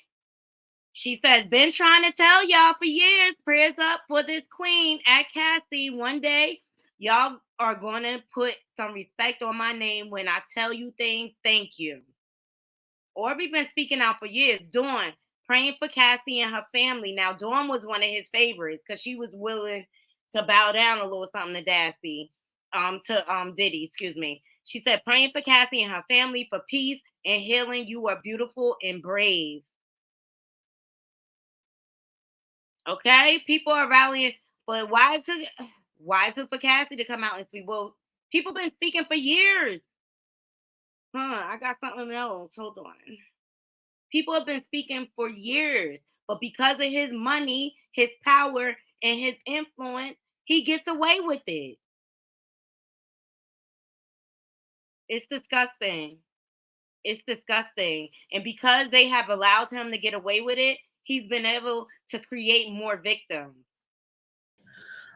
She says, been trying to tell y'all for years, prayers up for this queen at Cassie. One day, y'all are going to put some respect on my name when I tell you things. Thank you. Orby been speaking out for years. Dawn, praying for Cassie and her family. Now, Dawn was one of his favorites because she was willing to bow down a little something to Diddy, excuse me. She said, praying for Cassie and her family for peace and healing. You are beautiful and brave. Okay, people are rallying, but why it took for Cassie to come out and speak? Well, people been speaking for years. I got something else. Hold on. People have been speaking for years, but because of his money, his power, and his influence, he gets away with it. It's disgusting. It's disgusting. And because they have allowed him to get away with it, he's been able to create more victims.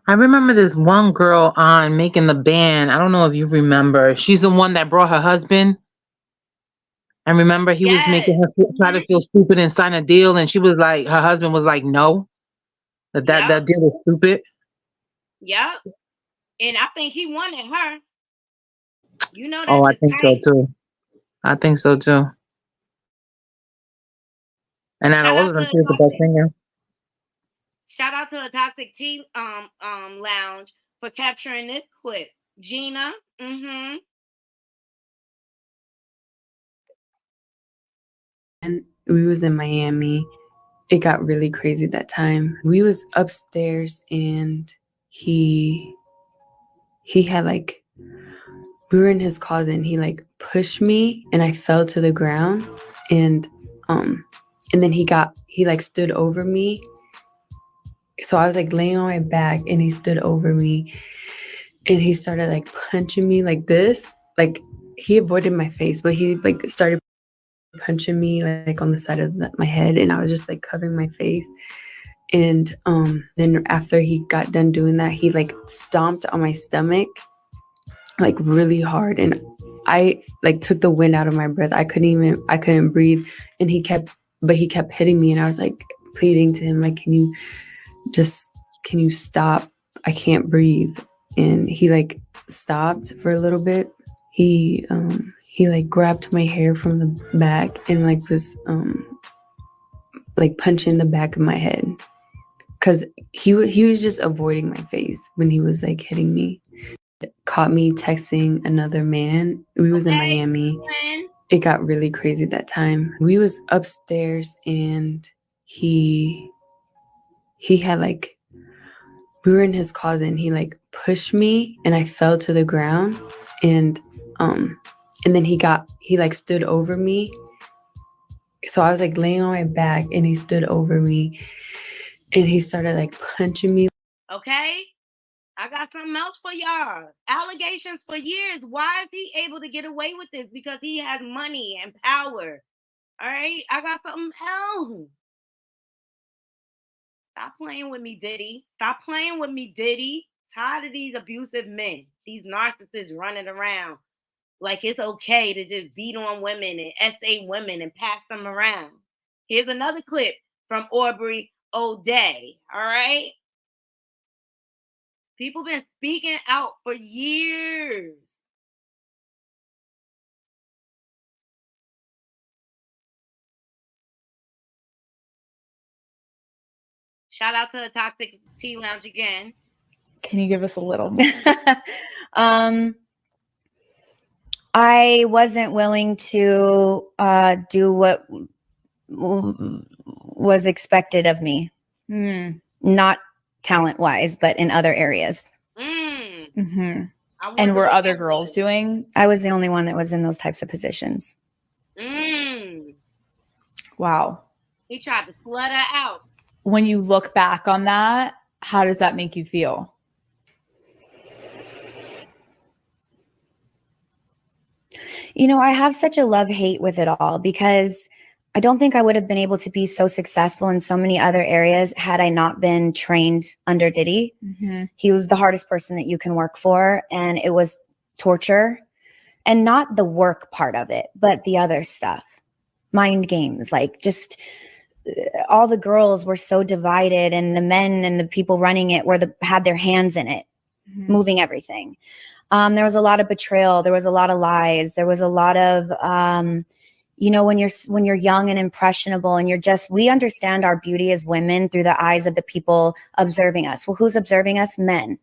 I remember this one girl on Making the Band. I don't know if you remember. She's the one that brought her husband. And remember, he was Yes. making her try to feel stupid and sign a deal, and she was like, her husband was like, no, that deal was stupid. Yep. And I think he wanted her. You know Oh, that's I his think so type. too. I think so too. And out of Shout all out of to them, she was the best singer. Shout out to a Toxic Tea Lounge for capturing this clip. Gina, And we was in Miami. It got really crazy that time. We was upstairs and he had like, we were in his closet and he like pushed me and I fell to the ground and then he like stood over me. So I was like laying on my back and he stood over me and he started like punching me like this. Like he avoided my face, but he like started punching me like on the side of my head and I was just like covering my face. And then after he got done doing that, he like stomped on my stomach like really hard and I like took the wind out of my breath. I couldn't breathe and he kept hitting me and I was like pleading to him like, can you stop? I can't breathe. And he like stopped for a little bit. He like grabbed my hair from the back and like was like punching the back of my head because he was just avoiding my face when he was like hitting me. Caught me texting another man. We was in Miami. It got really crazy that time. We was upstairs and he had like, we were in his closet and he like pushed me and I fell to the ground and then he like stood over me. So I was like laying on my back and he stood over me and he started like punching me. Okay? I got something else for y'all. Allegations for years. Why is he able to get away with this? Because he has money and power. All right? I got something else. Stop playing with me, Diddy. Stop playing with me, Diddy. Tired of these abusive men, these narcissists running around like it's okay to just beat on women and essay women and pass them around. Here's another clip from Aubrey O'Day. All right? People been speaking out for years. Shout out to the Toxic Tea Lounge again. Can you give us a little? I wasn't willing to do what was expected of me. Not talent wise, but in other areas. Mm-hmm. I And wonder were what other that girls was. doing? I was the only one that was in those types of positions. Wow. He tried to slut her out. When you look back on that, how does that make you feel? You know, I have such a love-hate with it all because I don't think I would have been able to be so successful in so many other areas had I not been trained under Diddy. Mm-hmm. He was the hardest person that you can work for, and it was torture. And not the work part of it, but the other stuff. Mind games, like just all the girls were so divided, and the men and the people running it had their hands in it, moving everything. There was a lot of betrayal. There was a lot of lies. There was a lot of, you know, when you're young and impressionable and we understand our beauty as women through the eyes of the people observing us. Well, who's observing us? Men.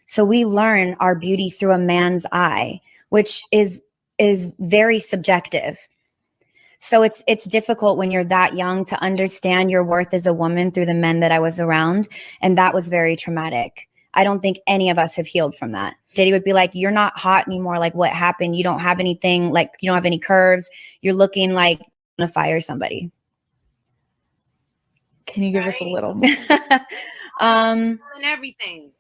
So we learn our beauty through a man's eye, which is very subjective. So it's difficult when you're that young to understand your worth as a woman through the men that I was around. And that was very traumatic. I don't think any of us have healed from that. Diddy would be like, you're not hot anymore. Like, what happened? You don't have anything, like, you don't have any curves. You're looking like you're gonna fire somebody. Can you give us a little? And everything.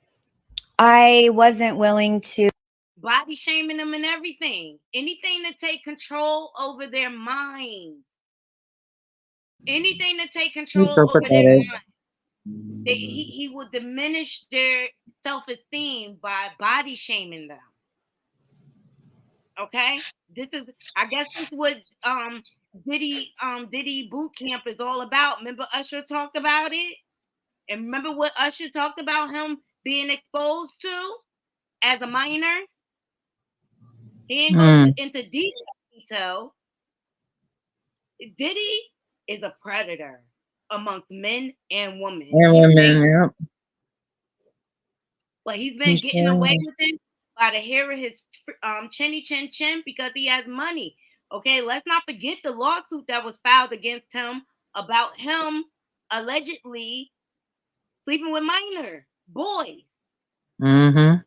I wasn't willing to. Body shaming them and everything. Anything to take control over their mind. Anything to take control over their mind. He would diminish their self-esteem by body shaming them. Okay? I guess this is what Diddy boot camp is all about. Remember Usher talked about it? And remember what Usher talked about him being exposed to as a minor? He didn't go into detail. Diddy is a predator amongst men and women. Yep. But he's been getting away with it by the hair of his chinny chin chin because he has money. Okay, let's not forget the lawsuit that was filed against him about him allegedly sleeping with minor boys. Mm-hmm.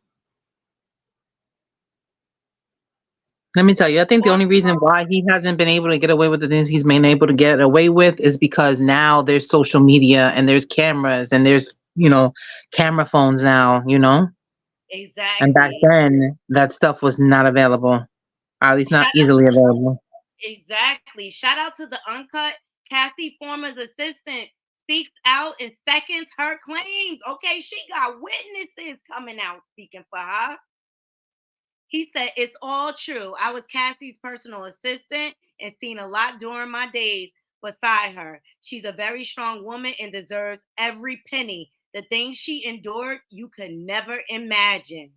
Let me tell you, I think the only reason why he hasn't been able to get away with the things he's been able to get away with is because now there's social media and there's cameras and there's, camera phones now, Exactly. And back then, that stuff was not available, or at least not easily available. Exactly. Shout out to the Uncut. Cassie, former's assistant, speaks out and seconds her claims. Okay, she got witnesses coming out speaking for her. He said, it's all true. I was Cassie's personal assistant and seen a lot during my days beside her. She's a very strong woman and deserves every penny. The things she endured, you could never imagine.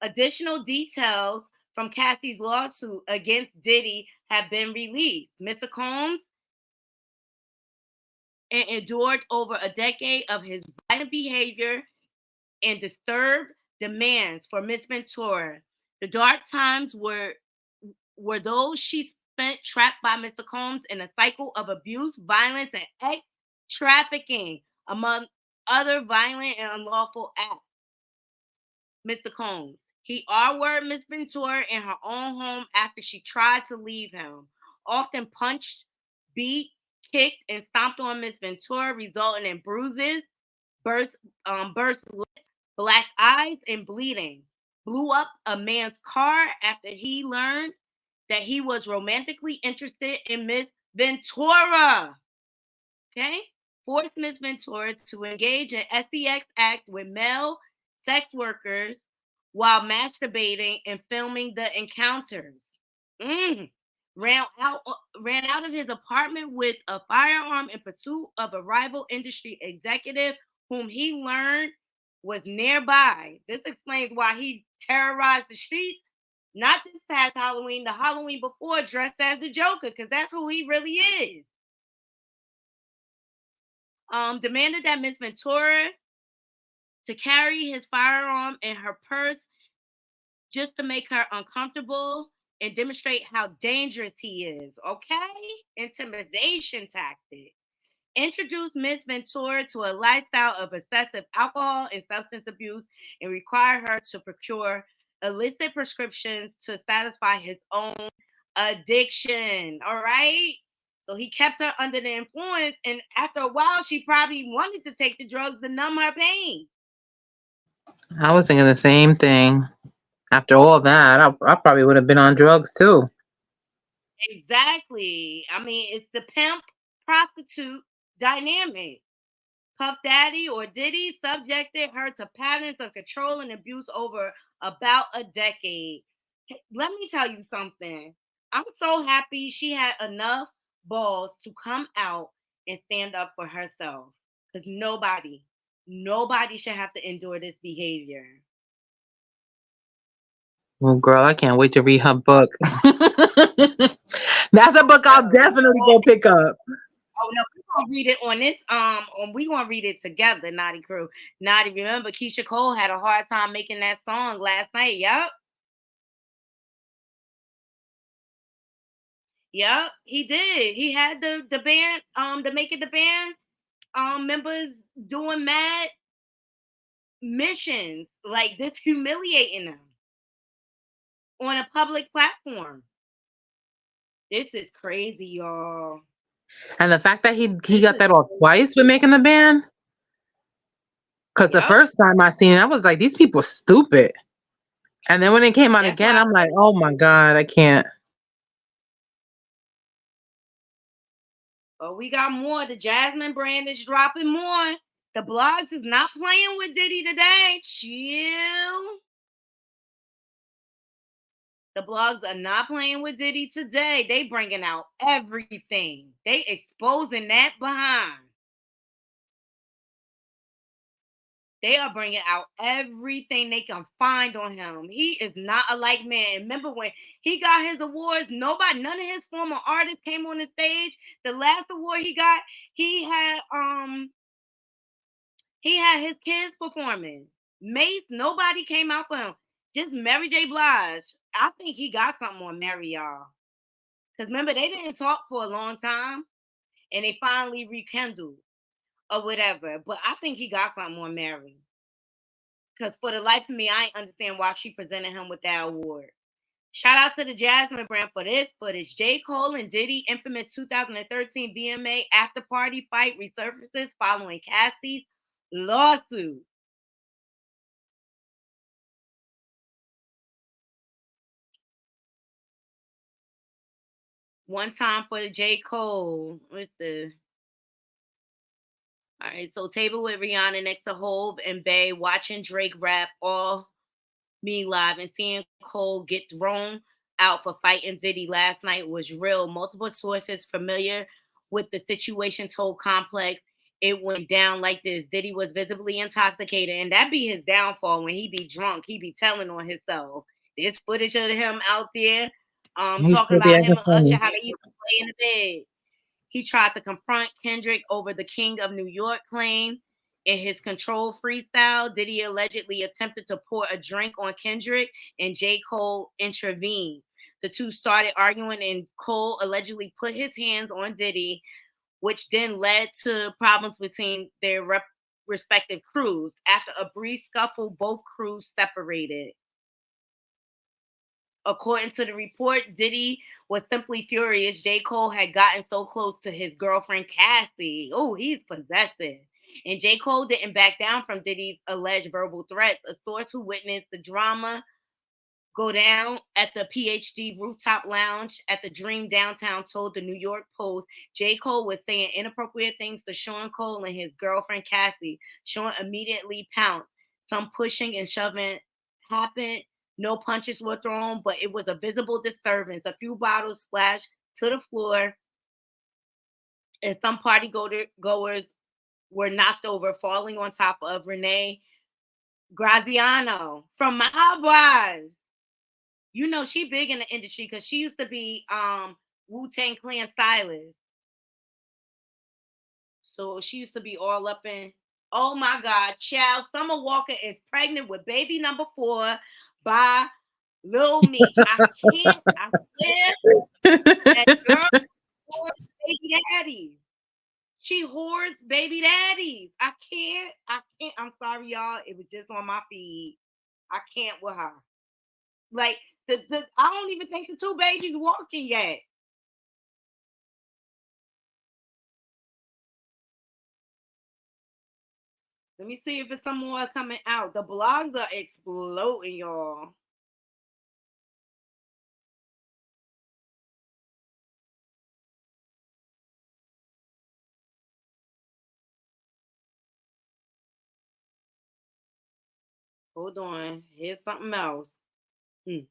Additional details from Cassie's lawsuit against Diddy have been released. Mr. Combs endured over a decade of his violent behavior and disturbed demands for Miss Ventura. The dark times were those she spent trapped by Mr. Combs in a cycle of abuse, violence, and sex trafficking, among other violent and unlawful acts. Mr. Combs. He R-worded Miss Ventura in her own home after she tried to leave him. often punched, beat, kicked, and stomped on Miss Ventura, resulting in bruises, burst lips, black eyes, and bleeding. Blew up a man's car after he learned that he was romantically interested in Miss Ventura. Okay? Forced Miss Ventura to engage in sex acts with male sex workers while masturbating and filming the encounters. Mm. Ran out of his apartment with a firearm in pursuit of a rival industry executive whom he learned was nearby. This explains why he terrorized the streets. Not this past Halloween, the Halloween before, dressed as the Joker, because that's who he really is. Demanded that Miss Ventura to carry his firearm in her purse just to make her uncomfortable and demonstrate how dangerous he is. Okay? Intimidation tactic. Introduce Miss Ventura to a lifestyle of excessive alcohol and substance abuse and require her to procure illicit prescriptions to satisfy his own addiction. All right? So he kept her under the influence, and after a while, she probably wanted to take the drugs to numb her pain. I was thinking the same thing. After all that, I probably would have been on drugs too. Exactly. I mean, it's the pimp prostitute dynamic. Puff Daddy or Diddy subjected her to patterns of control and abuse over about a decade. Let me tell you something. I'm so happy she had enough balls to come out and stand up for herself. Because nobody should have to endure this behavior. Well, girl, I can't wait to read her book. That's a book I'll definitely go pick up. Oh no, we're gonna read it on this. We gonna read it together, Naughty Crew. Naughty, remember Keisha Cole had a hard time making that song last night. Yep, he did. He had the band, the Making the Band members doing mad missions, like this humiliating them on a public platform. This is crazy, y'all. And the fact that he got that off twice with making the band. Because the first time I seen it, I was like, these people stupid. And then when it came out again, I'm like, oh my God, I can't. But we got more. The Jasmine brand is dropping more. The blogs is not playing with Diddy today. Chill. The blogs are not playing with Diddy today. They bringing out everything. They exposing that behind. They are bringing out everything they can find on him. He is not a like man. Remember when he got his awards, none of his former artists came on the stage. The last award he got, he had his kids performing. Mace, nobody came out for him. Just Mary J. Blige. I think he got something on Mary, y'all. Because remember, they didn't talk for a long time. And they finally rekindled or whatever. But I think he got something on Mary. Because for the life of me, I ain't understand why she presented him with that award. Shout out to the Jasmine brand for this footage. J. Cole and Diddy infamous 2013 VMA after party fight resurfaces following Cassie's lawsuit. One time for the J. Cole. What's the... All right, so table with Rihanna next to Hove and Bay, watching Drake rap all me live and seeing Cole get thrown out for fighting Diddy last night was real. Multiple sources familiar with the situation told Complex it went down like this. Diddy was visibly intoxicated, and that be his downfall when he be drunk. He be telling on himself. There's footage of him out there talking about him and Usher, how they used to play in the bed. He tried to confront Kendrick over the King of New York claim. In his control freestyle, Diddy allegedly attempted to pour a drink on Kendrick, and J. Cole intervened. The two started arguing, and Cole allegedly put his hands on Diddy, which then led to problems between their respective crews. After a brief scuffle, both crews separated. According to the report, Diddy was simply furious. J. Cole had gotten so close to his girlfriend Cassie. Oh, he's possessive. And J. Cole didn't back down from Diddy's alleged verbal threats. A source who witnessed the drama go down at the PhD rooftop lounge at the Dream downtown told the New York Post J. Cole was saying inappropriate things to Sean Cole and his girlfriend Cassie. Sean immediately pounced. Some pushing and shoving happened. No punches were thrown, but it was a visible disturbance. A few bottles splashed to the floor, and some party goers were knocked over, falling on top of Renee Graziano from My Wives. You know she big in the industry because she used to be Wu-Tang Clan stylist. So she used to be all up in. Oh my God, child! Summer Walker is pregnant with baby number 4 by Lil Meech. I can't. I swear that girl hoards baby daddies. She hoards baby daddies. I can't. I'm sorry, y'all. It was just on my feed. I can't with her. Like I don't even think the 2 babies walking yet. Let me see if there's some more coming out. The blogs are exploding, y'all. Hold on. Here's something else. It's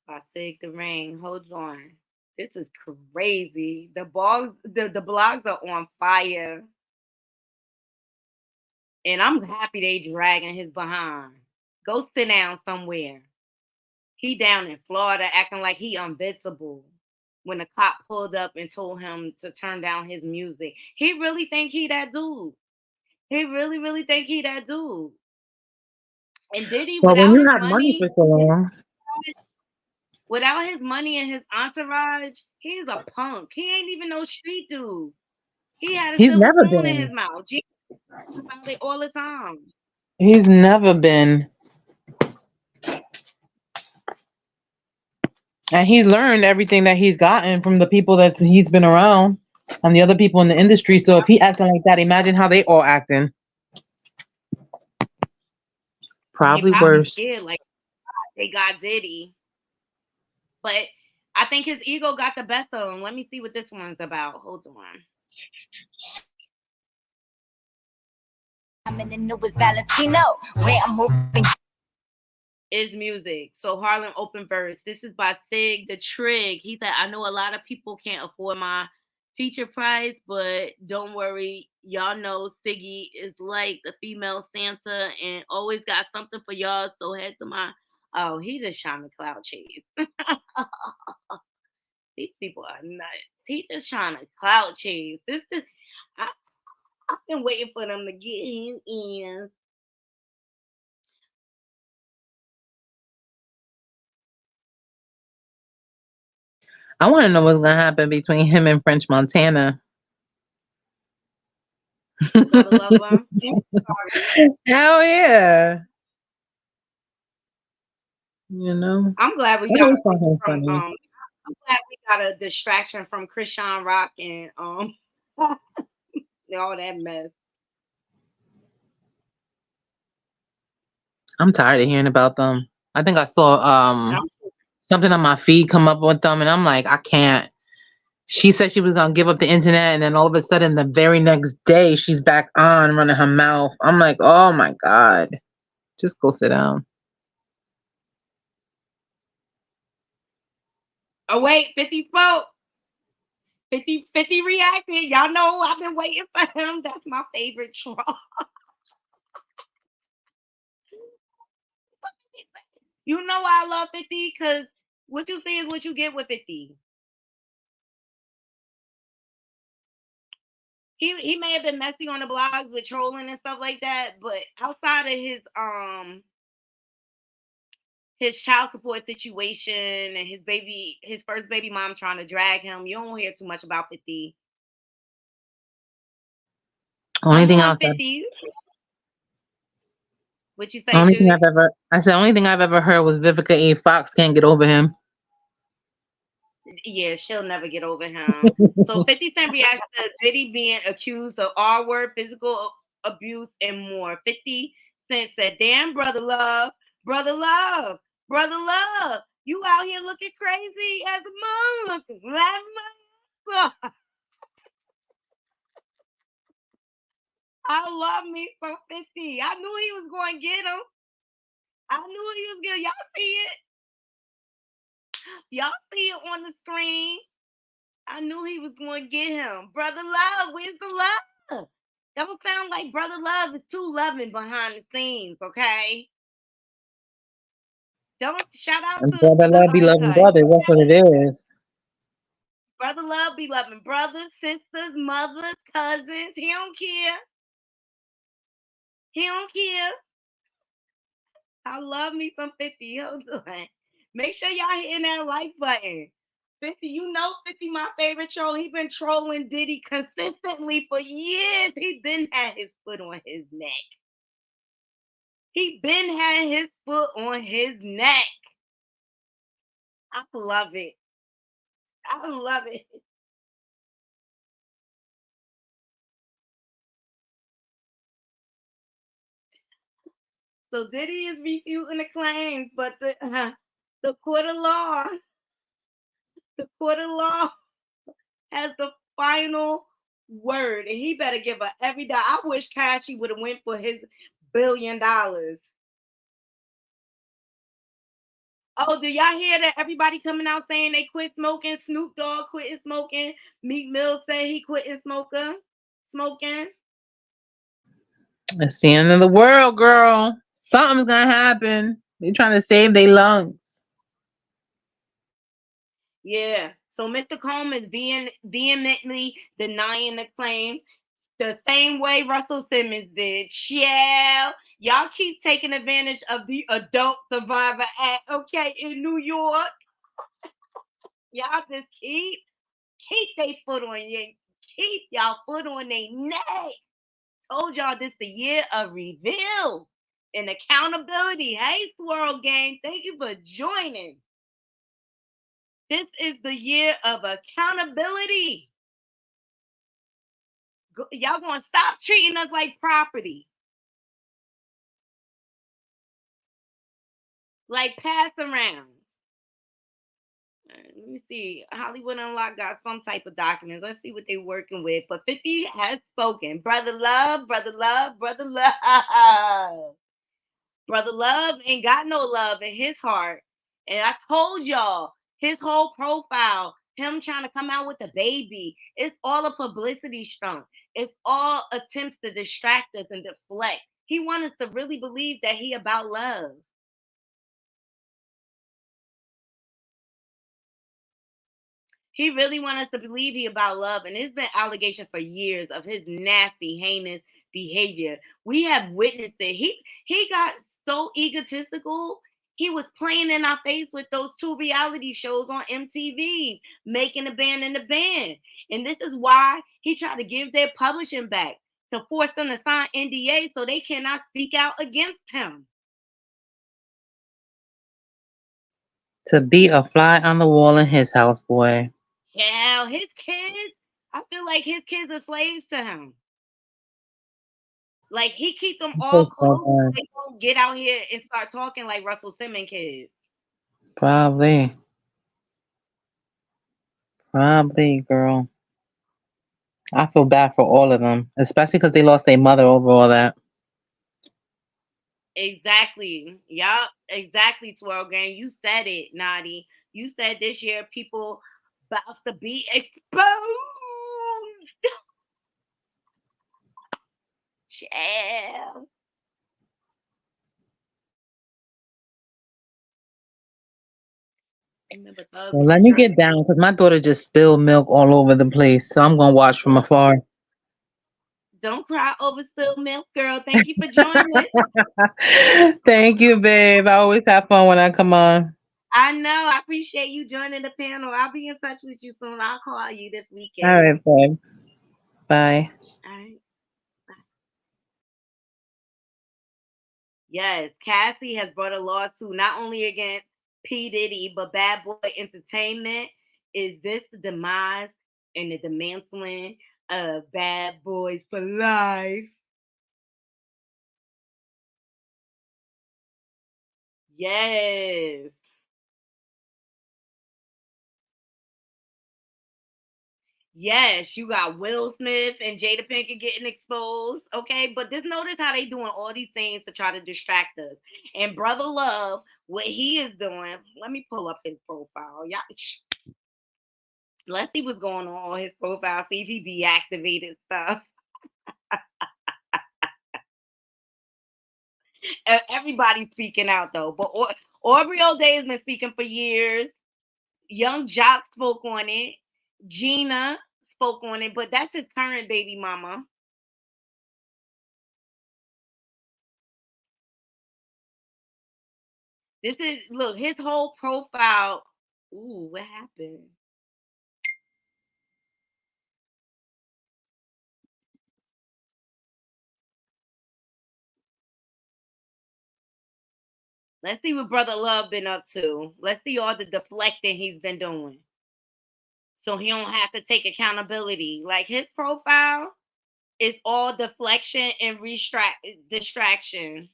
by Sig the Rain. Hold on. This is crazy. The blogs are on fire. And I'm happy they dragging his behind. Go sit down somewhere. He down in Florida acting like he invincible. When the cop pulled up and told him to turn down his music. He really think he that dude. He really, really think he that dude. And Diddy, Well, when without you his have money money, for so long, without his money and his entourage, he's a punk. He ain't even no street dude. He had a he's silver never spoon in his been. mouth. G about it all the time. He's never been. And he's learned everything that he's gotten from the people that he's been around and the other people in the industry. So if he acting like that, imagine how they all acting. And they Probably probably worse. scared, like they got Diddy. But I think his ego got the best of him. Let me see what this one's about. Hold on. I'm in the newest Valentino, where I'm moving. Is music. So Harlem Open Verse. This is by Sig the Trig. He said, I know a lot of people can't afford my feature price, but don't worry. Y'all know Siggy is like the female Santa and always got something for y'all. So head to my he just trying to cloud chase. These people are nuts. He just trying to cloud chase. I've been waiting for them to get him in. I want to know what's gonna happen between him and French Montana. Lover. Hell yeah! You know, I'm glad we I got always found him from funny. I'm glad we got a distraction from Krishan Rock and all that mess. I'm tired of hearing about them. I think I saw something on my feed come up with them, and I'm like, I can't. She said she was gonna give up the internet, and then all of a sudden, the very next day, she's back on running her mouth. I'm like, oh my god, just go sit down. Oh wait, 50 spoke. 50 reacted. Y'all know I've been waiting for him. That's my favorite troll. You know why I love 50? Because what you see is what you get with 50. He may have been messy on the blogs with trolling and stuff like that, but outside of his child support situation and his first baby mom trying to drag him, you don't hear too much about 50. Only thing else. 50. What you say, I said, only thing I've ever heard was Vivica A. Fox can't get over him. Yeah, she'll never get over him. So 50 Cent reacts to Diddy being accused of R-word, physical abuse, and more. 50 Cent said, damn, brother love, brother love, brother love. You out here looking crazy as a motherfucker. I love me some 50. I knew he was going to get him. I knew he was going to. Y'all see it? Y'all see it on the screen? I knew he was going to get him. Brother Love, where's the love? Don't sound like Brother Love is too loving behind the scenes, okay? Don't shout out And to Brother the Love be loving uncut. brothers. That's what it is. Brother Love be loving brothers, sisters, mothers, cousins. He don't care. He don't care. I love me some 50. Hold on. Make sure y'all hitting that like button. 50, you know 50 my favorite troll. He been trolling Diddy consistently for years. He been had his foot on his neck. He been had his foot on his neck. I love it. I love it. So Diddy is refuting the claims, but the court of law, has the final word, and he better give her every dollar. I wish Cassie would have went for his $1 billion. Oh, do y'all hear that? Everybody coming out saying they quit smoking. Snoop Dogg quitting smoking. Meek Mill said he quitting smoking. It's the end of the world, girl. Something's gonna happen. They're trying to save their lungs. Yeah. So Mr. Combs is vehemently denying the claim the same way Russell Simmons did. Yeah. Y'all keep taking advantage of the Adult Survivor Act, okay, in New York. Y'all just keep their foot on you. Keep y'all foot on their neck. Told y'all this the year of reveal and accountability. Hey, Swirl Gang, thank you for joining. This is the year of accountability. Y'all gonna stop treating us like property. Like pass around. Let me see. Hollywood Unlocked got some type of documents. Let's see what they're working with. But 50 has spoken. Brother Love, brother love, brother love. Brother Love ain't got no love in his heart. And I told y'all, his whole profile, him trying to come out with a baby, it's all a publicity stunt. It's all attempts to distract us and deflect. He wants us to really believe that he about love. He really wants us to believe he about love. And there's been allegations for years of his nasty, heinous behavior. We have witnessed it. He got so egotistical. He was playing in our face with those 2 reality shows on MTV, Making the Band and the Band. And this is why he tried to give their publishing back, to force them to sign NDA so they cannot speak out against him. To be a fly on the wall in his house, boy. Yeah, his kids, I feel like his kids are slaves to him. Like he keep them all close so they won't get out here and start talking like Russell Simmons kids. Probably, girl. I feel bad for all of them, especially because they lost their mother over all that. Exactly. Y'all, exactly, Twirl Gang. You said it, Naughty. You said this year people about to be exposed. Chill. Well, let me get down because my daughter just spilled milk all over the place. So I'm going to watch from afar. Don't cry over spilled milk, girl. Thank you for joining. Thank you, babe. I always have fun when I come on. I know. I appreciate you joining the panel. I'll be in touch with you soon. I'll call you this weekend. All right, babe. Bye. All right. Yes, Cassie has brought a lawsuit not only against P. Diddy, but Bad Boy Entertainment. Is this the demise and the dismantling of Bad Boys for Life? Yes. Yes, you got Will Smith and Jada Pinkett getting exposed. Okay, but just notice how they doing all these things to try to distract us. And Brother Love, what he is doing. Let me pull up his profile. Yeah, let's see what's going on his profile. See if he deactivated stuff. Everybody's speaking out though, but Aubrey O'Day has been speaking for years. Young Jock spoke on it. Gina spoke on it, but that's his current baby mama. This is look, his whole profile. Ooh, what happened? Let's see what Brother Love been up to. Let's see all the deflecting he's been doing. So he don't have to take accountability. Like his profile is all deflection and distraction.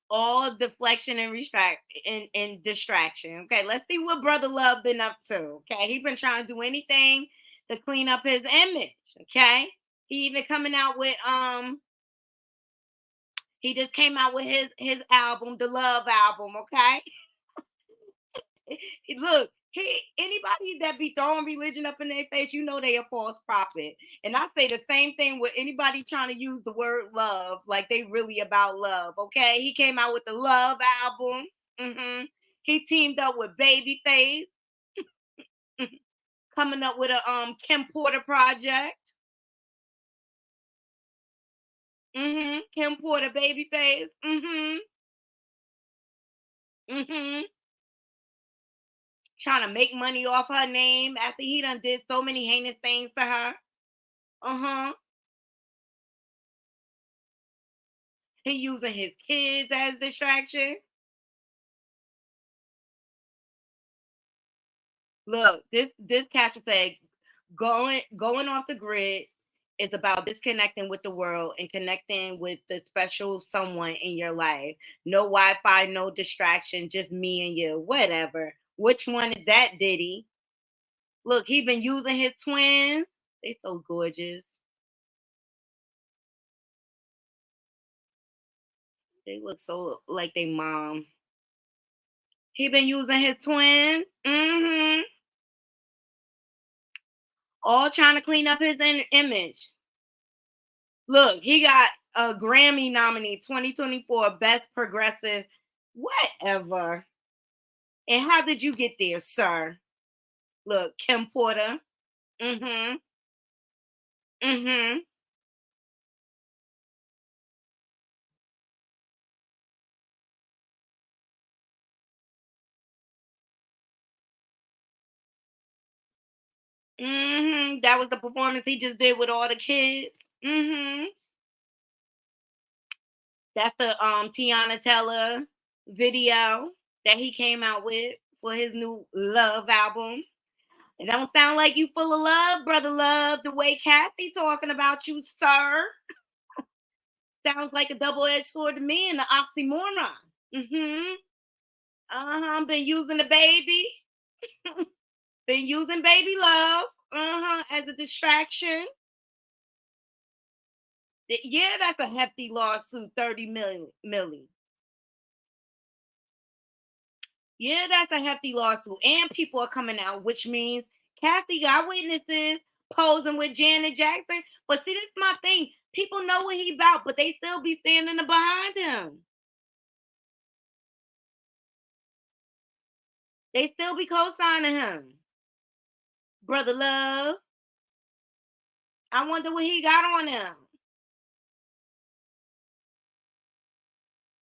All deflection and and distraction. Okay, let's see what Brother Love been up to. Okay, he been trying to do anything to clean up his image. Okay, he even coming out with he just came out with his album, the Love album. Okay, look, he anybody that be throwing religion up in their face, you know they a false prophet. And I say the same thing with anybody trying to use the word love like they really about love. Okay, he came out with the Love album. He teamed up with Babyface, coming up with a Kim Porter project. Kim Porter, Babyface. Trying to make money off her name after he done did so many heinous things to her. He using his kids as distraction. Look, this catcher said going off the grid is about disconnecting with the world and connecting with the special someone in your life. No Wi-Fi, no distraction, just me and you. Whatever. Which one is that, Diddy? Look, he been using his twins. They so gorgeous. They look so like they mom. He been using his twins. All trying to clean up his image. Look, he got a Grammy nominee 2024 Best Progressive. Whatever. And how did you get there, sir? Look, Kim Porter. Mm-hmm. Mm-hmm. Mm-hmm. That was the performance he just did with all the kids. Mm-hmm. That's the Tiana Teller video that he came out with for his new Love album. It don't sound like you full of love, Brother Love, the way Cassie talking about you, sir. Sounds like a double-edged sword to me and the oxymoron. Been using the baby. Been using baby love. As a distraction. Yeah, that's a hefty lawsuit, 30 million. Yeah, that's a hefty lawsuit. And people are coming out, which means Cassie got witnesses posing with Janet Jackson. But see, this is my thing. People know what he about, but they still be standing behind him. They still be co-signing him. Brother Love. I wonder what he got on him.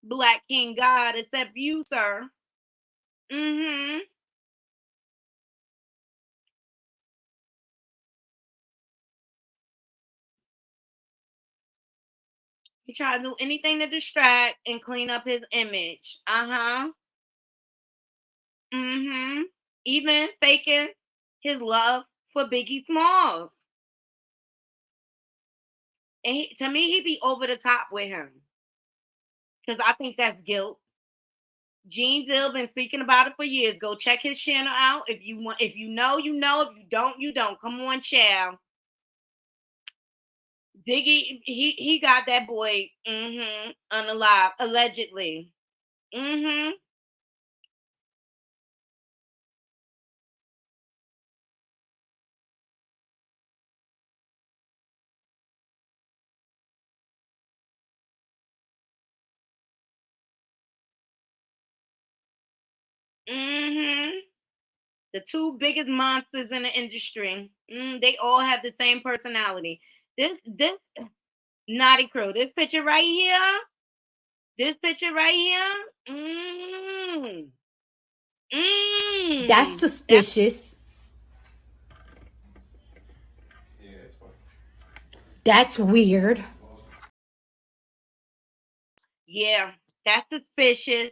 Black King God, except you, sir. He tried to do anything to distract and clean up his image. Uh-huh. Mm-hmm. Even faking his love for Biggie Smalls. And to me, he'd be over the top with him. Because I think that's guilt. Gene Dill been speaking about it for years. Go check his channel out. If you want, if you know, you know. If you don't, you don't. Come on, child. Diggy, he got that boy unalive, allegedly. Mm-hmm. Mm-hmm. The two biggest monsters in the industry. They all have the same personality. This naughty crew. This picture right here. This picture right here. That's That's suspicious. That's weird. yeah. That's suspicious.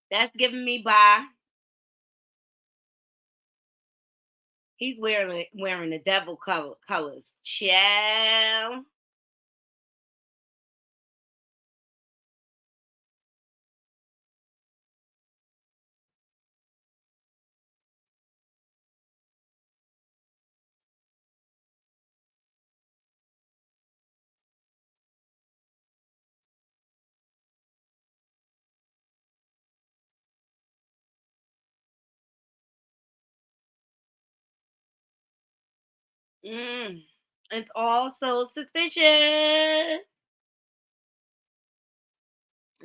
That's giving me by. He's wearing the devil colors. Child. It's all so suspicious.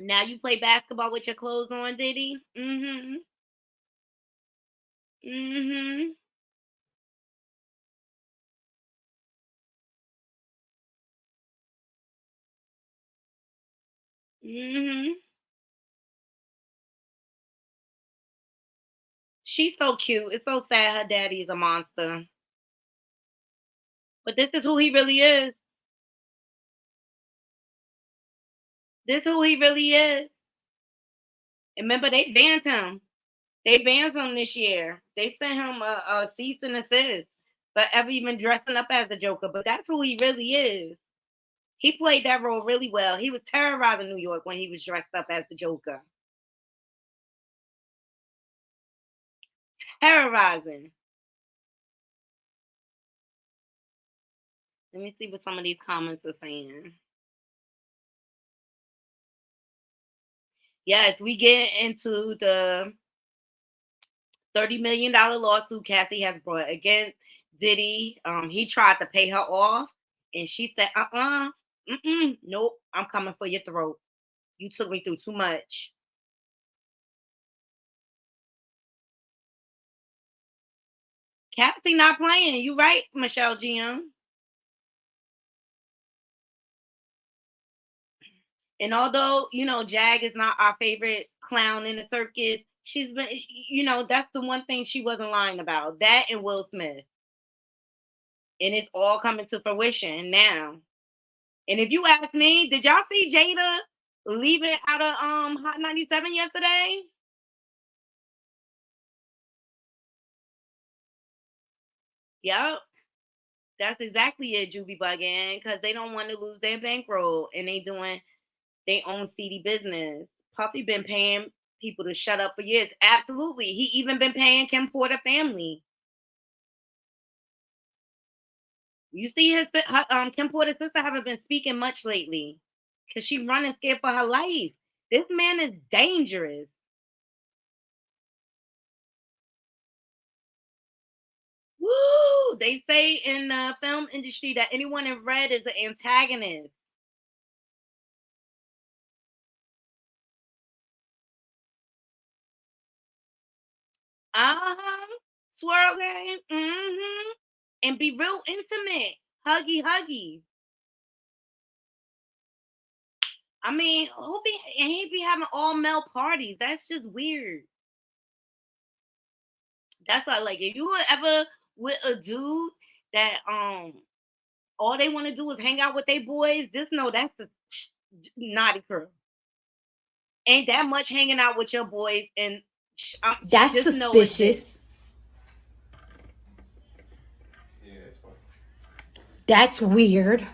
Now you play basketball with your clothes on, Diddy? Mm-hmm. Mm-hmm. Mm-hmm. She's so cute. It's so sad her daddy is a monster. But this is who he really is. This is who he really is. And remember, they banned him. They banned him this year. They sent him a cease and desist for ever even dressing up as a Joker. But that's who he really is. He played that role really well. He was terrorizing New York when he was dressed up as the Joker. Terrorizing. Let me see what some of these comments are saying. Yes, we get into the $30 million lawsuit Cassie has brought against Diddy. He tried to pay her off, and she said, nope, I'm coming for your throat. You took me through too much. Cassie not playing. You right, Michelle GM. And although, Jag is not our favorite clown in the circus, she's been, that's the one thing she wasn't lying about. That and Will Smith. And it's all coming to fruition now. And if you ask me, did y'all see Jada leaving out of Hot 97 yesterday? Yep. That's exactly it, Juby bugging, because they don't want to lose their bankroll and they doing their own seedy business. Puffy been paying people to shut up for years. Absolutely. He even been paying Kim Porter family. You see Kim Porter's sister haven't been speaking much lately because she running scared for her life. This man is dangerous. Woo! They say in the film industry that anyone in red is an antagonist. Uh-huh. Swirl game. Mm-hmm. And be real intimate. Huggy, huggy. I mean, he be having all male parties. That's just weird. That's why, like, if you were ever with a dude that all they want to do is hang out with their boys. Just know that's the naughty crew. Ain't that much hanging out with your boys, and That's just know it's this. suspicious. That's weird.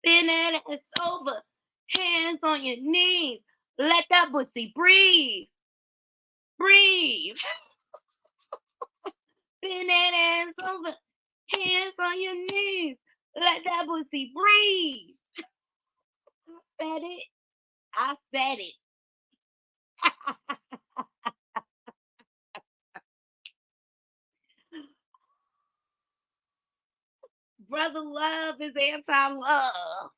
Bend that ass over, hands on your knees. Let that pussy breathe. Breathe. Bend that ass over, hands on your knees. Let that pussy breathe. I said it. I said it. Brother love is anti-love.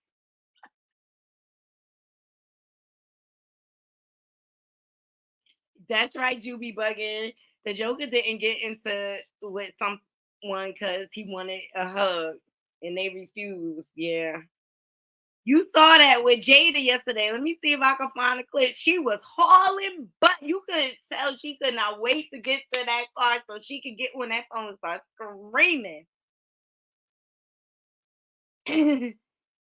That's right, Juby bugging. The Joker didn't get into with someone because he wanted a hug and they refused. Yeah. You saw that with Jada yesterday. Let me see if I can find a clip. She was hauling, but you could tell she could not wait to get to that car so she could get when that phone starts screaming.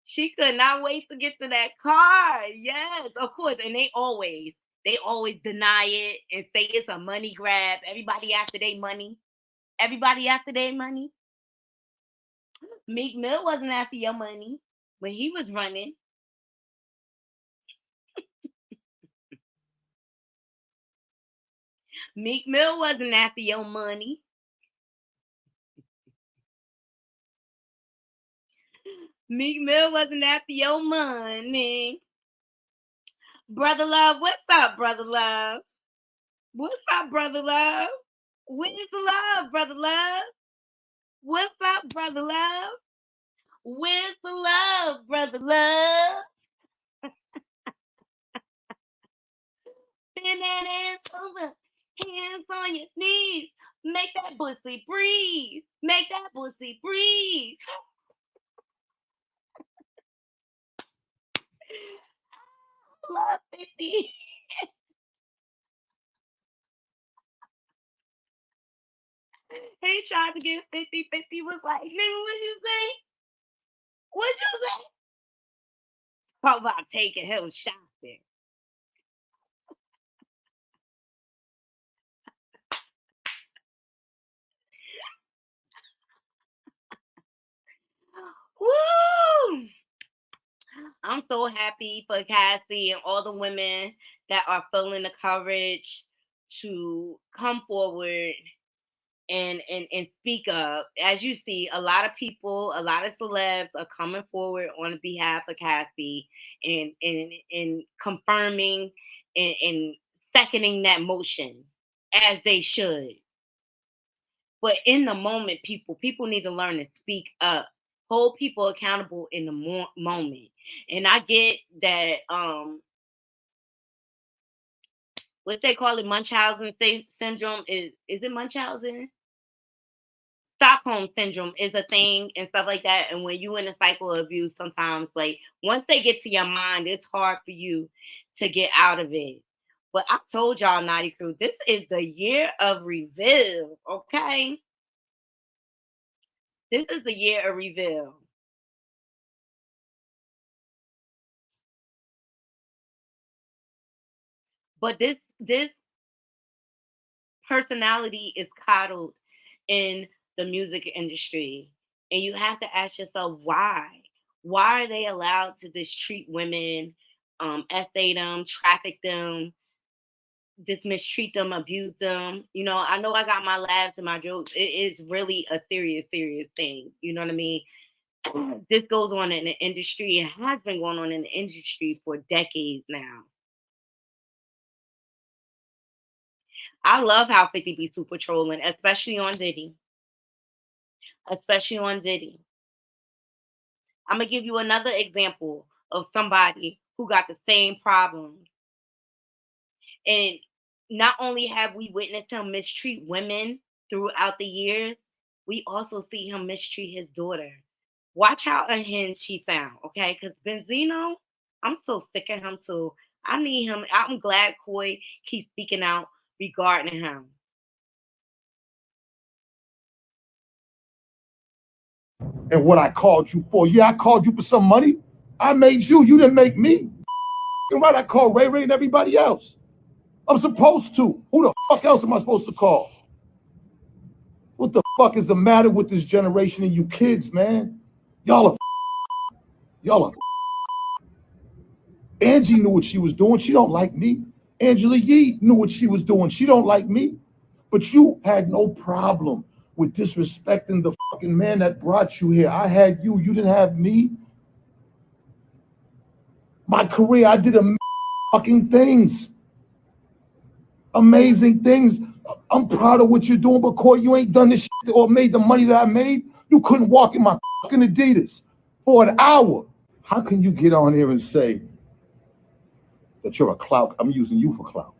She could not wait to get to that car. Yes, of course. And they always deny it and say it's a money grab. Everybody after their money. Everybody after their money. Meek Mill wasn't after your money when he was running. Meek Mill wasn't after your money. Meek Mill wasn't after your money. Brother Love, what's up, Brother Love? What's up, Brother Love? Where's the love, Brother Love? What's up, Brother Love? Where's the love, Brother Love? Bend that ass over, hands on your knees. Make that pussy breathe. Make that pussy breathe. Love 50. He tried to get 50. 50 was like, nigga, what you say? What you say? How about taking him shopping? Woo! I'm so happy for Cassie and all the women that are feeling the courage to come forward and speak up. As you see, a lot of people, a lot of celebs are coming forward on behalf of Cassie and confirming and seconding that motion as they should. But in the moment, people need to learn to speak up, hold people accountable in the moment. And I get that what they call it, Munchausen syndrome is it Munchausen? Stockholm syndrome is a thing and stuff like that. And when you in a cycle of abuse, sometimes like once they get to your mind, it's hard for you to get out of it. But I told y'all, Naughty Crew, this is the year of reveal. Okay, this is the year of reveal. But this personality is coddled in the music industry. And you have to ask yourself why. Why are they allowed to just treat women, essay them, traffic them, just mistreat them, abuse them? You know, I know I got my laughs and my jokes. It is really a serious, serious thing. You know what I mean? This goes on in the industry. It has been going on in the industry for decades now. I love how 50 be super trolling, especially on Diddy. Especially on Diddy. I'm gonna give you another example. of somebody who got the same problems. And not only have we witnessed him mistreat women throughout the years, we also see him mistreat his daughter. Watch how unhinged he sound, okay? Because Benzino, I'm so sick of him too. I need him. I'm glad Koi keeps speaking out regarding him. And what I called you for. Yeah, I called you for some money. I made you. You didn't make me. You're right. I called Ray Ray and everybody else. I'm supposed to. Who the fuck else am I supposed to call? What the fuck is the matter with this generation and you kids, man? Y'all are. Angie knew what she was doing. She don't like me. Angela Yee knew what she was doing. She don't like me. But you had no problem with disrespecting the fucking man that brought you here. I had you. You didn't have me. My career, I did fucking things. Amazing things. I'm proud of what you're doing, but Corey, you ain't done this shit or made the money that I made. You couldn't walk in my fucking Adidas for an hour. How can you get on here and say that you're a clout? I'm using you for clout.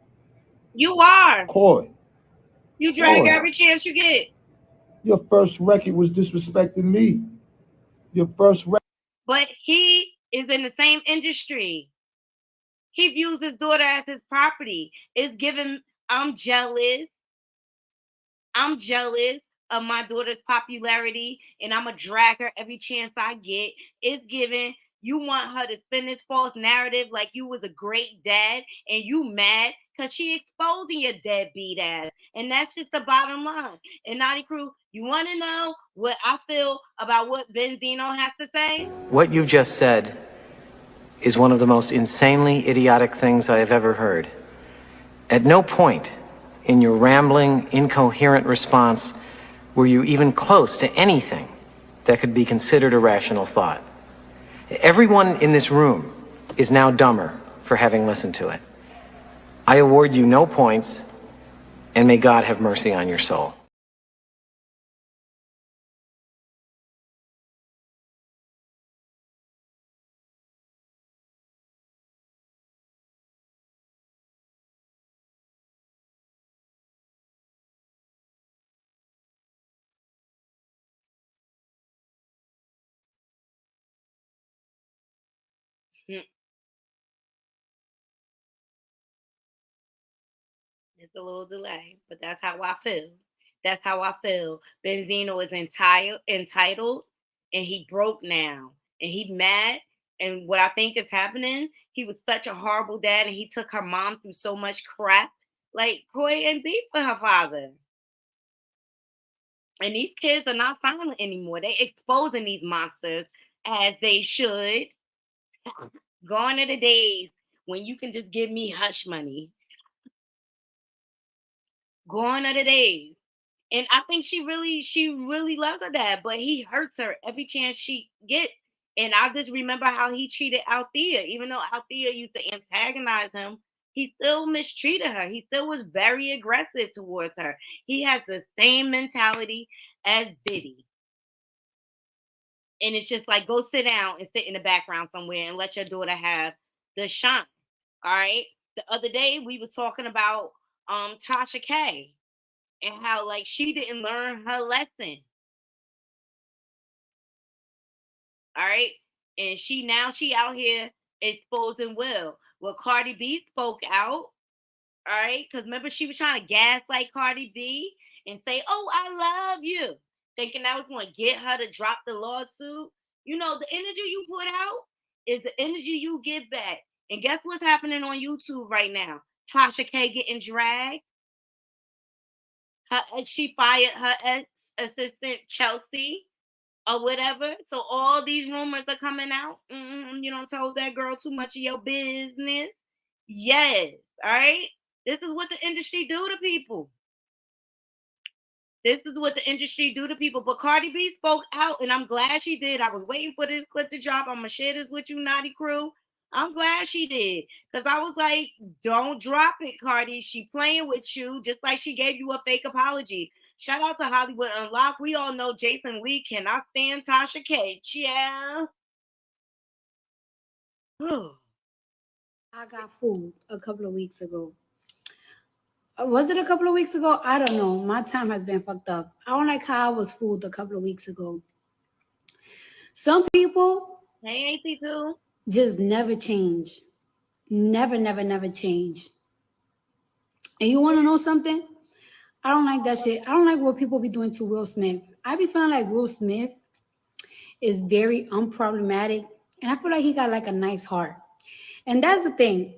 You are. Corey. You drag every chance you get. Your first record was disrespecting me. Your first record. But he is in the same industry. He views his daughter as his property. It's given, I'm jealous. I'm jealous of my daughter's popularity, and I'm going to drag her every chance I get. It's given, you want her to spin this false narrative like you was a great dad, and you mad because she exposing your deadbeat ass. And that's just the bottom line. And Naughty Crew, you want to know what I feel about what Benzino has to say? What you just said is one of the most insanely idiotic things I have ever heard. At no point in your rambling, incoherent response were you even close to anything that could be considered a rational thought. Everyone in this room is now dumber for having listened to it. I award you no points, and may God have mercy on your soul. It's a little delay, but that's how I feel. That's how I feel. Benzino is entitled, and he broke now, and he mad. And what I think is happening, he was such a horrible dad, and he took her mom through so much crap. Like Koi and beef for her father. And these kids are not silent anymore. They exposing these monsters as they should. Gone are the days when you can just give me hush money. Gone are the days. And I think she really loves her dad, but he hurts her every chance she gets. And I just remember how he treated Althea. Even though Althea used to antagonize him, he still mistreated her. He still was very aggressive towards her. He has the same mentality as Diddy. And it's just like, go sit down and sit in the background somewhere and let your daughter have the shine. All right. The other day we were talking about Tasha K and how like she didn't learn her lesson. All right. And she out here exposing Will. Well, Cardi B spoke out. All right. Because remember, she was trying to gaslight Cardi B and say, oh, I love you. Thinking that was going to get her to drop the lawsuit. You know, the energy you put out is the energy you get back. And guess what's happening on YouTube right now? Tasha K getting dragged. She fired her ex-assistant Chelsea or whatever. So all these rumors are coming out. You don't told that girl too much of your business. Yes. All right. This is what the industry do to people. This is what the industry do to people. But Cardi B spoke out, and I'm glad she did. I was waiting for this clip to drop. I'm going to share this with you, Naughty Crew. I'm glad she did. Because I was like, don't drop it, Cardi. She playing with you just like she gave you a fake apology. Shout out to Hollywood Unlocked. We all know Jason Lee cannot stand Tasha K. Yeah. I got food a couple of weeks ago. Was it a couple of weeks ago? I don't know. My time has been fucked up. I don't like how I was fooled a couple of weeks ago. Some people Hey, AT2. just never change. Never, never, never change. And you want to know something? I don't like that shit. I don't like what people be doing to Will Smith. I be feeling like Will Smith is very unproblematic. And I feel like he got like a nice heart. And that's the thing.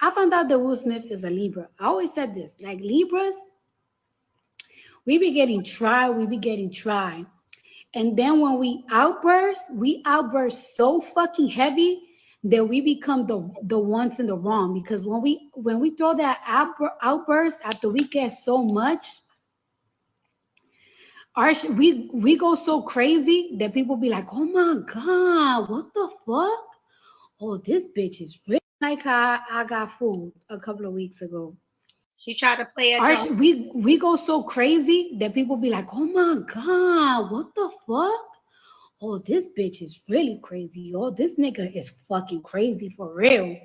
I found out that Will Smith is a Libra. I always said this. Like Libras, we be getting tried. And then when we outburst so fucking heavy that we become the ones in the wrong. Because when we throw that outburst after we get so much, we go so crazy that people be like, oh my God, what the fuck? Oh, this bitch is rich. Like how I got fooled a couple of weeks ago. She tried to play at we go so crazy that people be like, oh my God, what the fuck? Oh, this bitch is really crazy. Oh, this nigga is fucking crazy for real.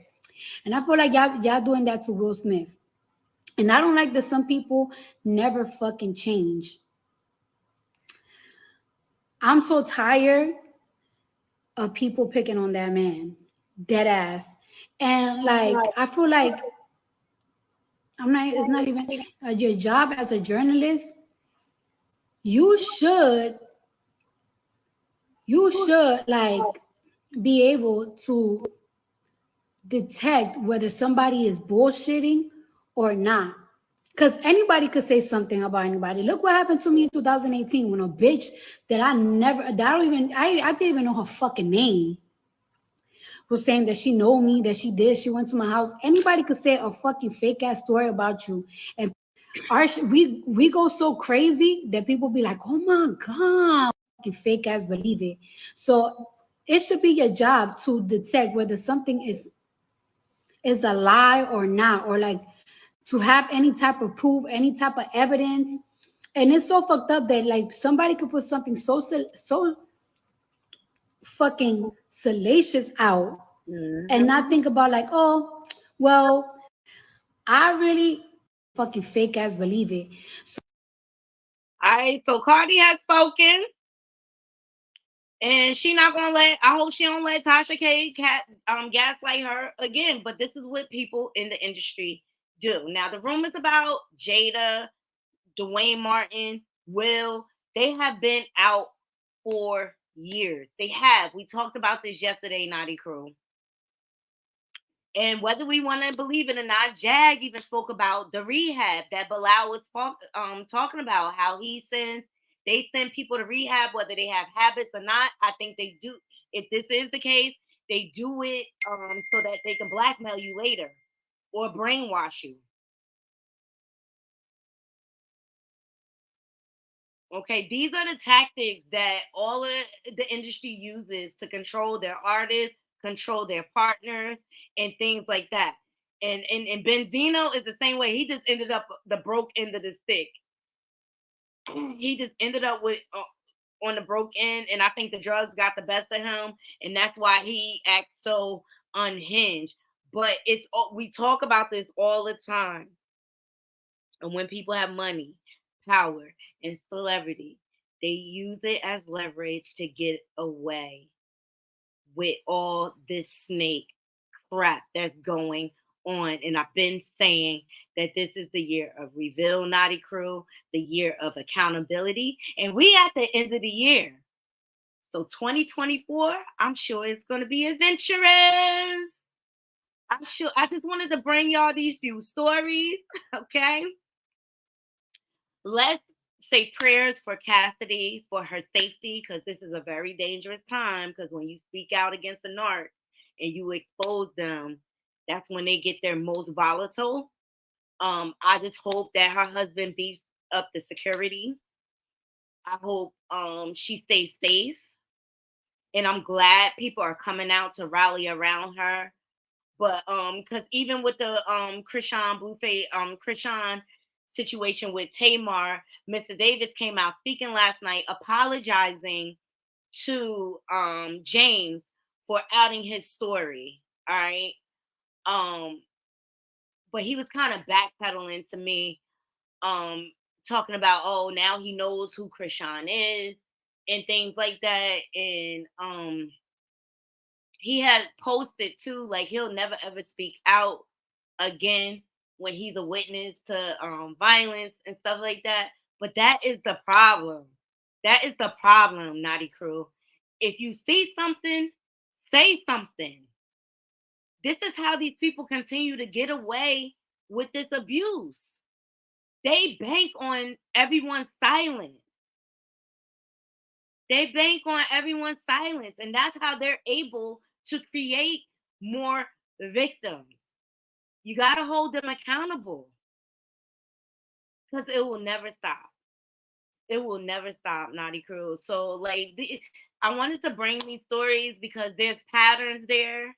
And I feel like y'all doing that to Will Smith. And I don't like that some people never fucking change. I'm so tired of people picking on that man. Dead ass. And like, I feel like it's not even your job as a journalist. You should like be able to detect whether somebody is bullshitting or not. Because anybody could say something about anybody. Look what happened to me in 2018 when a bitch that I didn't even know her fucking name was saying that she know me, that she went to my house. Anybody could say a fucking fake ass story about you. And we go so crazy that people be like, oh my God, fucking fake ass believe it. So it should be your job to detect whether something is a lie or not, or like to have any type of proof, any type of evidence. And it's so fucked up that like somebody could put something so fucking salacious out and not think about like, oh, well, I really fucking fake ass believe it. So, all right, so Cardi has spoken. And she not gonna I hope she don't let Tasha K gaslight her again. But this is what people in the industry do. Now the rumors about Jada, Dwayne Martin, Will, they have been out for years. They have. We talked about this yesterday, Naughty Crew. And whether we want to believe it or not, Jag even spoke about the rehab that Bilal was talking about, how they send people to rehab, whether they have habits or not. I think they do. If this is the case, they do it so that they can blackmail you later or brainwash you. Okay, these are the tactics that all of the industry uses to control their artists, control their partners, and things like that. And Benzino is the same way. He just ended up the broke end of the stick. He just ended up with on the broke end, and I think the drugs got the best of him, and that's why he acts so unhinged. But we talk about this all the time. And when people have money, power, and celebrity, they use it as leverage to get away with all this snake crap that's going on. And I've been saying that this is the year of Reveal Naughty Crew, the year of accountability, and we at the end of the year. So 2024, I'm sure it's going to be adventurous. I just wanted to bring y'all these few stories, okay? Let's say prayers for Cassidy, for her safety, because this is a very dangerous time. Because when you speak out against a narc and you expose them, that's when they get their most volatile. I just hope that her husband beefs up the security. I hope she stays safe. And I'm glad people are coming out to rally around her. But because even with the Krishan situation with Tamar, Mr. Davis came out speaking last night, apologizing to James for outing his story. All right. But he was kind of backpedaling to me, talking about, oh, now he knows who Krishan is and things like that. And he had posted too, like he'll never ever speak out again when he's a witness to violence and stuff like that. But that is the problem. That is the problem, Naughty Crew. If you see something, say something. This is how these people continue to get away with this abuse. They bank on everyone's silence. They bank on everyone's silence, and that's how they're able to create more victims. You got to hold them accountable because it will never stop. It will never stop, Naughty Crew. So, like, I wanted to bring these stories because there's patterns there.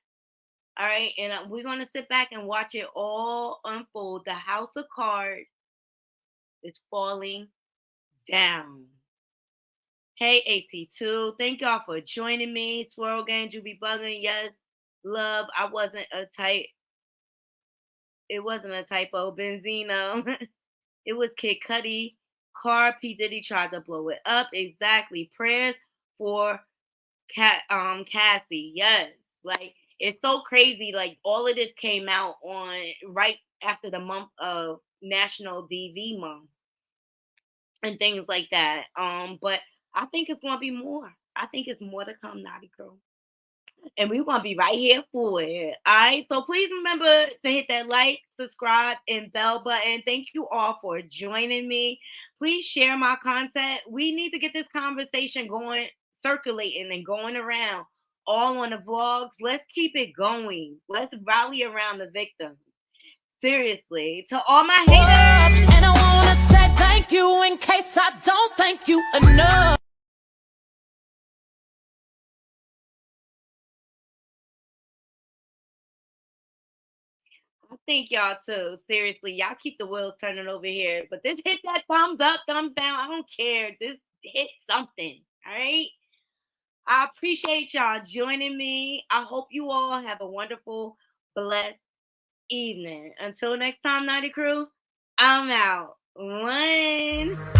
All right, and we're gonna sit back and watch it all unfold. The house of cards is falling down. Hey, AT2, thank y'all for joining me. Swirl Gang, you be bugging. Yes, love. It wasn't a typo. Benzino. It was Kid Cudi. P. Diddy tried to blow it up. Exactly. Prayers for Cassie. Yes. Like, it's so crazy. Like, all of this came out on right after the month of National DV Month and things like that. But I think it's gonna be more. I think it's more to come, Naughty Girl. And we're gonna be right here for it. All right. So please remember to hit that like, subscribe, and bell button. Thank you all for joining me. Please share my content. We need to get this conversation going, circulating, and going around all on the vlogs. Let's keep it going. Let's rally around the victims. Seriously. To all my haters. And I wanna say thank you in case I don't thank you enough. I think y'all too. Seriously, y'all keep the wheels turning over here. But this hit that thumbs up, thumbs down. I don't care. This hit something. All right. I appreciate y'all joining me. I hope you all have a wonderful, blessed evening. Until next time, Naughty Crew, I'm out. One.